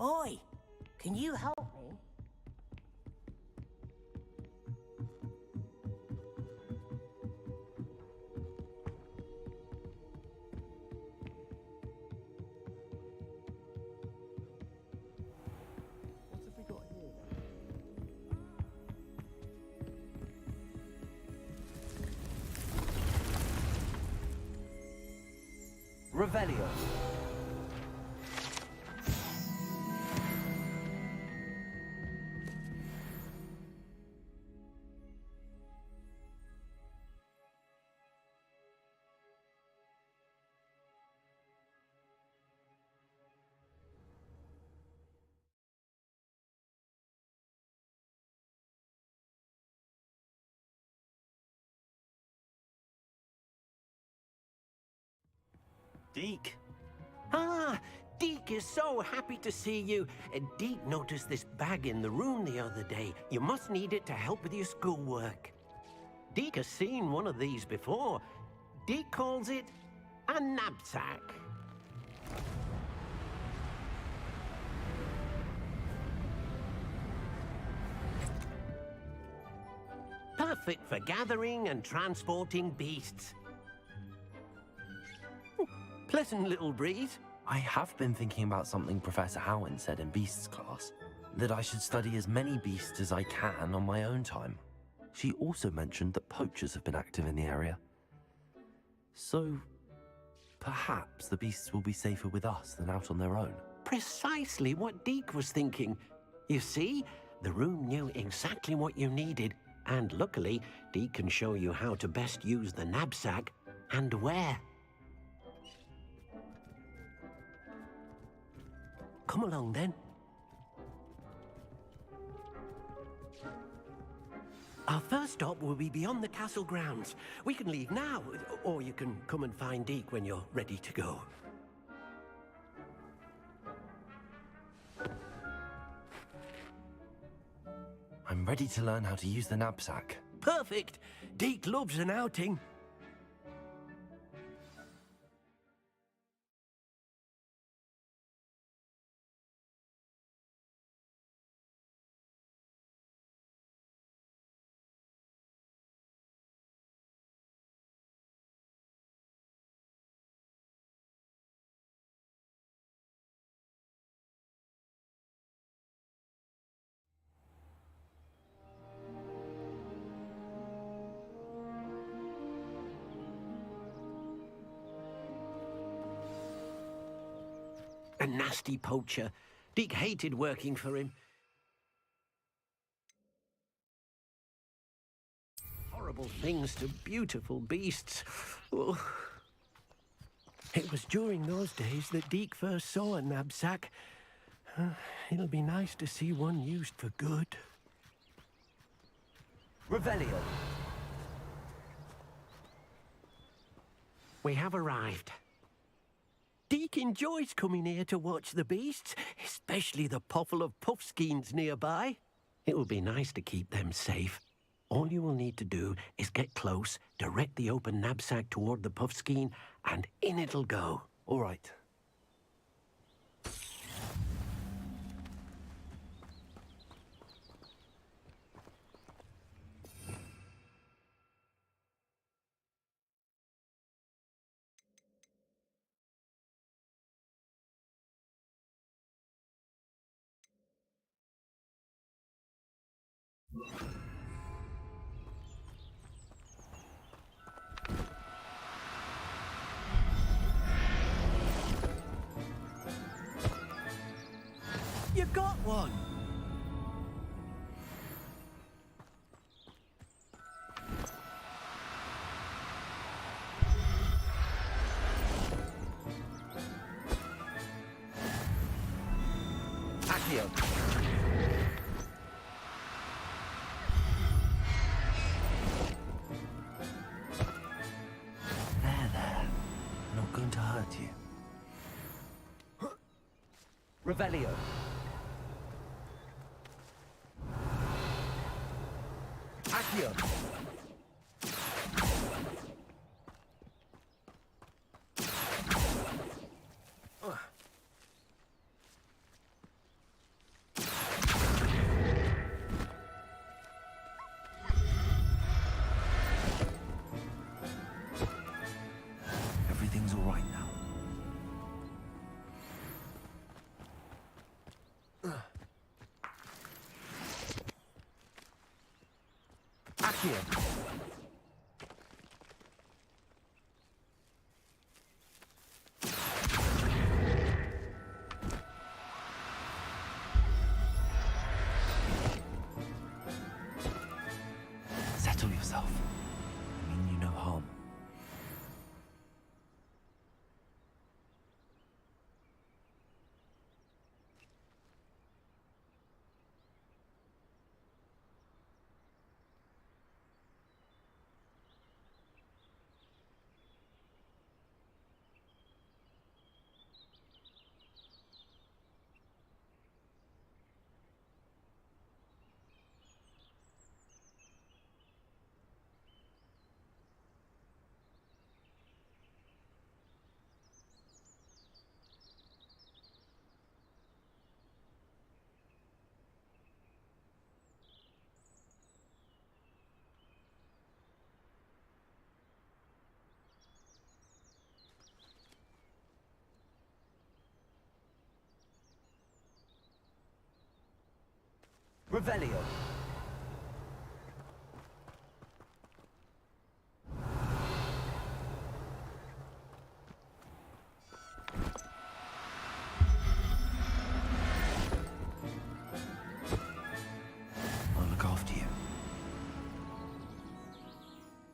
Oi, can you help me? What have we got here then? Revelio. Deke. Ah, Deke is so happy to see you. Deke noticed this bag in the room the other day. You must need it to help with your schoolwork. Deke has seen one of these before. Deke calls it a knapsack. Perfect for gathering and transporting beasts. Pleasant little breeze. I have been thinking about something Professor Howin said in Beasts class, that I should study as many beasts as I can on my own time. She also mentioned that poachers have been active in the area. So, perhaps the beasts will be safer with us than out on their own. Precisely what Deke was thinking. You see, the room knew exactly what you needed, and luckily, Deke can show you how to best use the knapsack and where. Come along, then. Our first stop will be beyond the castle grounds. We can leave now, or you can come and find Deke when you're ready to go. I'm ready to learn how to use the knapsack. Perfect! Deke loves an outing. A nasty poacher. Deke hated working for him. Horrible things to beautiful beasts. Oh. It was during those days that Deke first saw a knapsack. It'll be nice to see one used for good. Revelio. We have arrived. Deke enjoys coming here to watch the beasts, especially the poffle of puffskeins nearby. It will be nice to keep them safe. All you will need to do is get close, direct the open knapsack toward the puffskein, and in it'll go. All right. You got one! Accio. There. Not going to hurt you. Revelio. Accio. Accio. Settle yourself. I mean you no harm. Revelio. I'll look after you.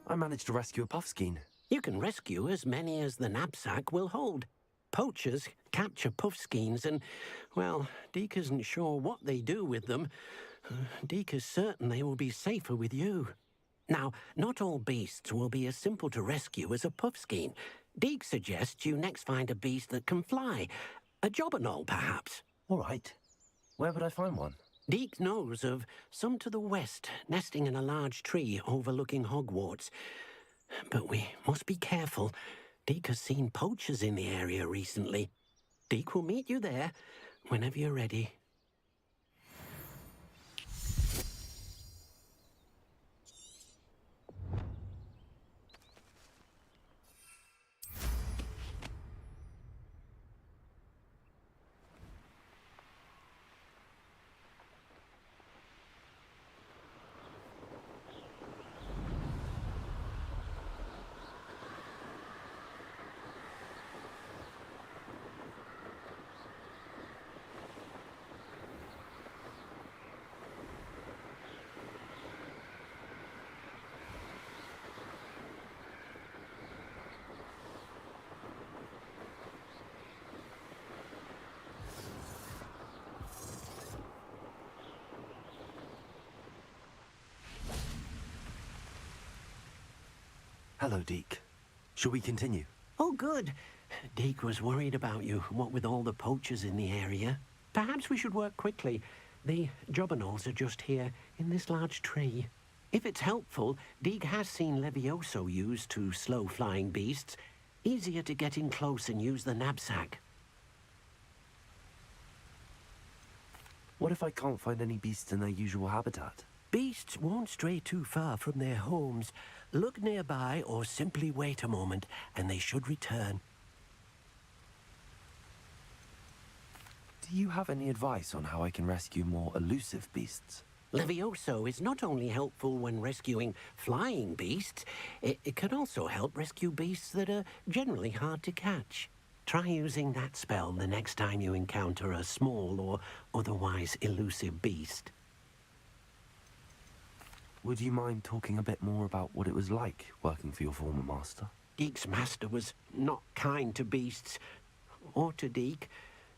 I managed to rescue a puffskein. You can rescue as many as the knapsack will hold. Poachers capture puffskeins and, well, Deke isn't sure what they do with them. Deke is certain they will be safer with you. Now, not all beasts will be as simple to rescue as a puffskein. Deke suggests you next find a beast that can fly. A jobberknoll, perhaps. All right. Where would I find one? Deke knows of some to the west, nesting in a large tree overlooking Hogwarts. But we must be careful. Deke has seen poachers in the area recently. Deke will meet you there whenever you're ready. Hello, Deke. Shall we continue? Oh, good. Deke was worried about you, what with all the poachers in the area. Perhaps we should work quickly. The jobberknolls are just here, in this large tree. If it's helpful, Deke has seen Levioso used to slow flying beasts. Easier to get in close and use the knapsack. What if I can't find any beasts in their usual habitat? Beasts won't stray too far from their homes. Look nearby or simply wait a moment, and they should return. Do you have any advice on how I can rescue more elusive beasts? Levioso is not only helpful when rescuing flying beasts, it can also help rescue beasts that are generally hard to catch. Try using that spell the next time you encounter a small or otherwise elusive beast. Would you mind talking a bit more about what it was like working for your former master? Deke's master was not kind to beasts, or to Deke.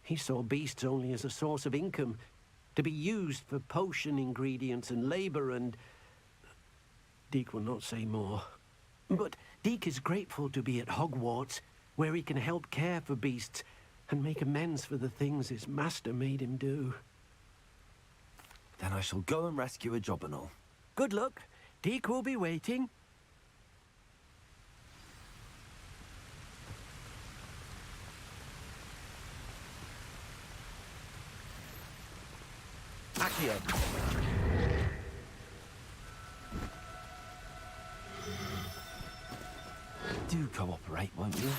He saw beasts only as a source of income, to be used for potion ingredients and labor, and Deke will not say more. But Deke is grateful to be at Hogwarts, where he can help care for beasts and make amends for the things his master made him do. Then I shall go and rescue a jobberknoll. Good luck. Deke will be waiting. Accio. Do cooperate, won't you?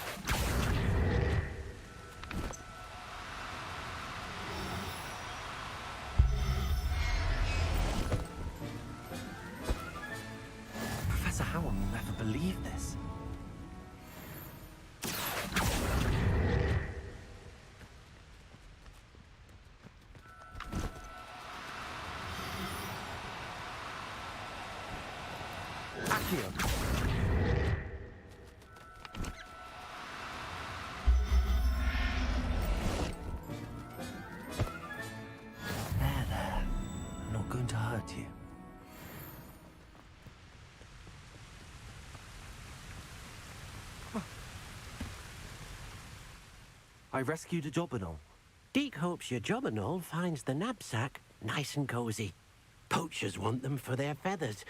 Accio. There. I'm not going to hurt you. I rescued a Jobberknoll. Deke hopes your Jobberknoll finds the knapsack nice and cozy. Poachers want them for their feathers,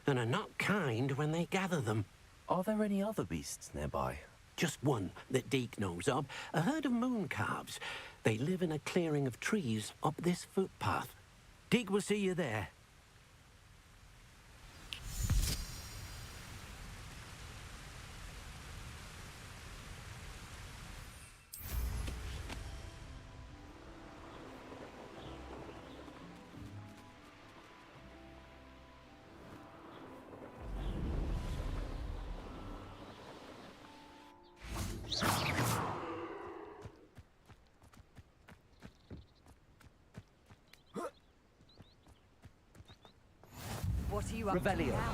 and are not kind when they gather them. Are there any other beasts nearby? Just one that Deke knows of, a herd of moon calves. They live in a clearing of trees up this footpath. Deke will see you there. What are you up to Revelio. now?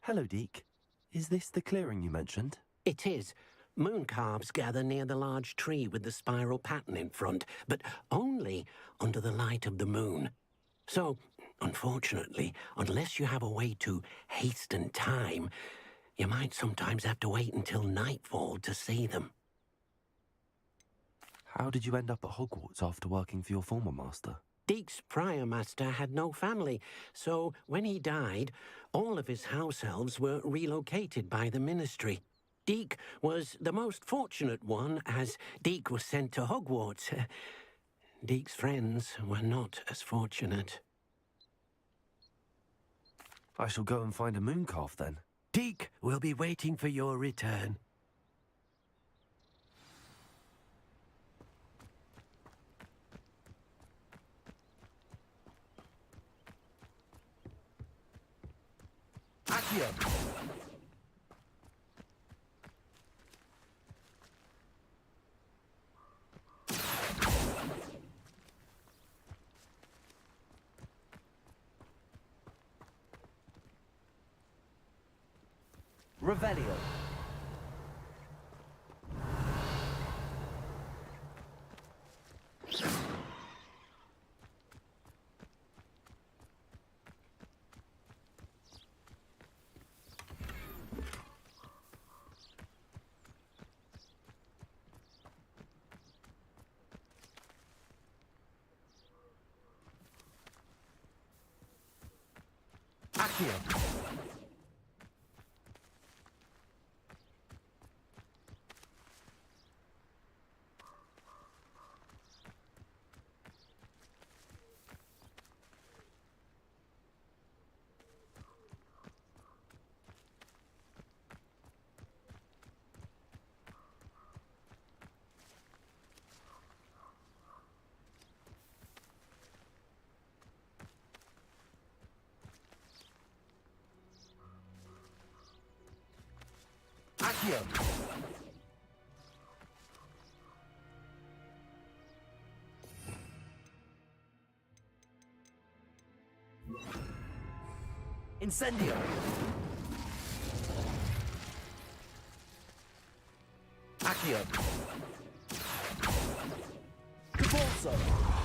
Hello, Deke. Is this the clearing you mentioned? It is. Moon calves gather near the large tree with the spiral pattern in front, but only under the light of the moon. So, unfortunately, unless you have a way to hasten time, you might sometimes have to wait until nightfall to see them. How did you end up at Hogwarts after working for your former master? Deke's prior master had no family, so when he died, all of his house elves were relocated by the ministry. Deke was the most fortunate one, as Deke was sent to Hogwarts. Deke's friends were not as fortunate. I shall go and find a moon calf then. Deke will be waiting for your return. Accio. Revelio. Accio. Accio. Incendio. Accio. Capolso.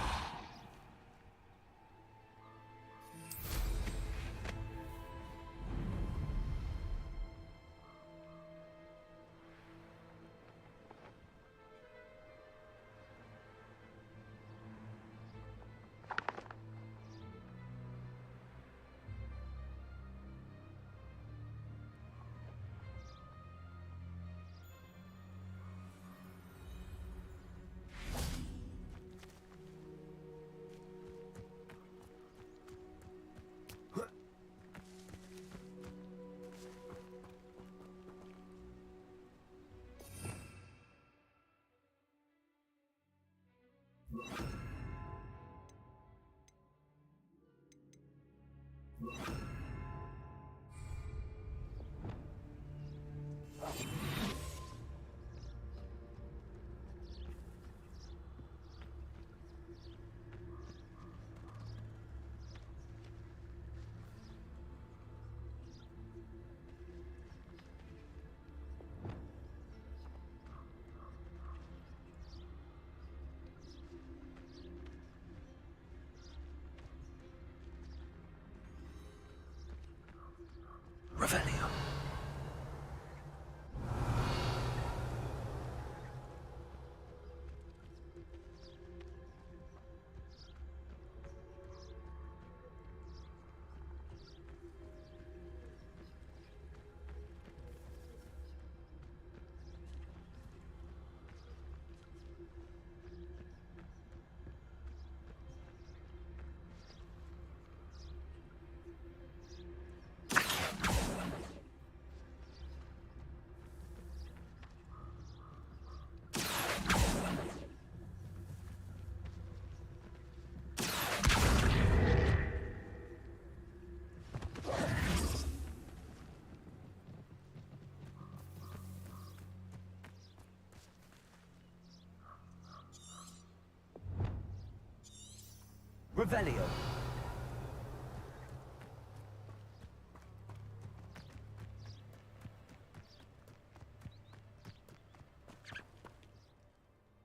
Revelio.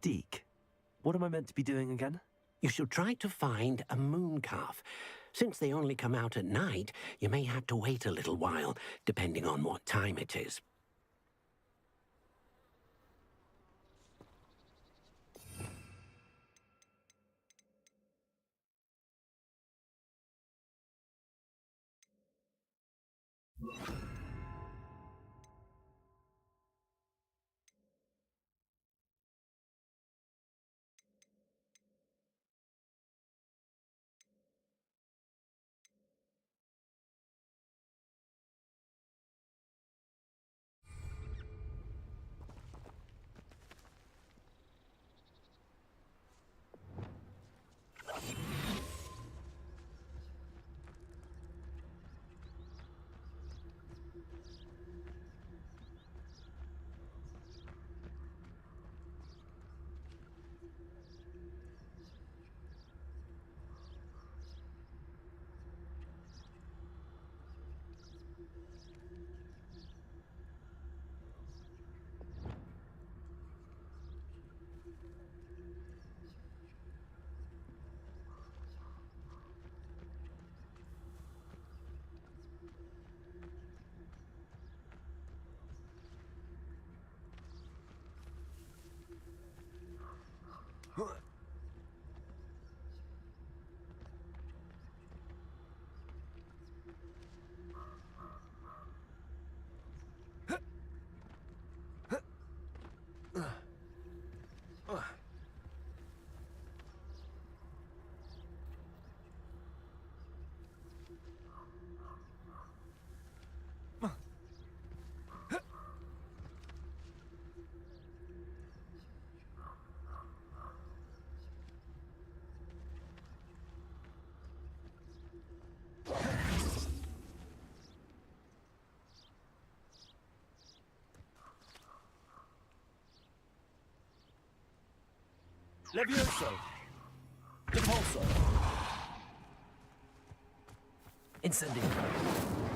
Deke, what am I meant to be doing again? You should try to find a moon calf. Since they only come out at night, you may have to wait a little while, depending on what time it is. Levioso. Impulso. Incendio.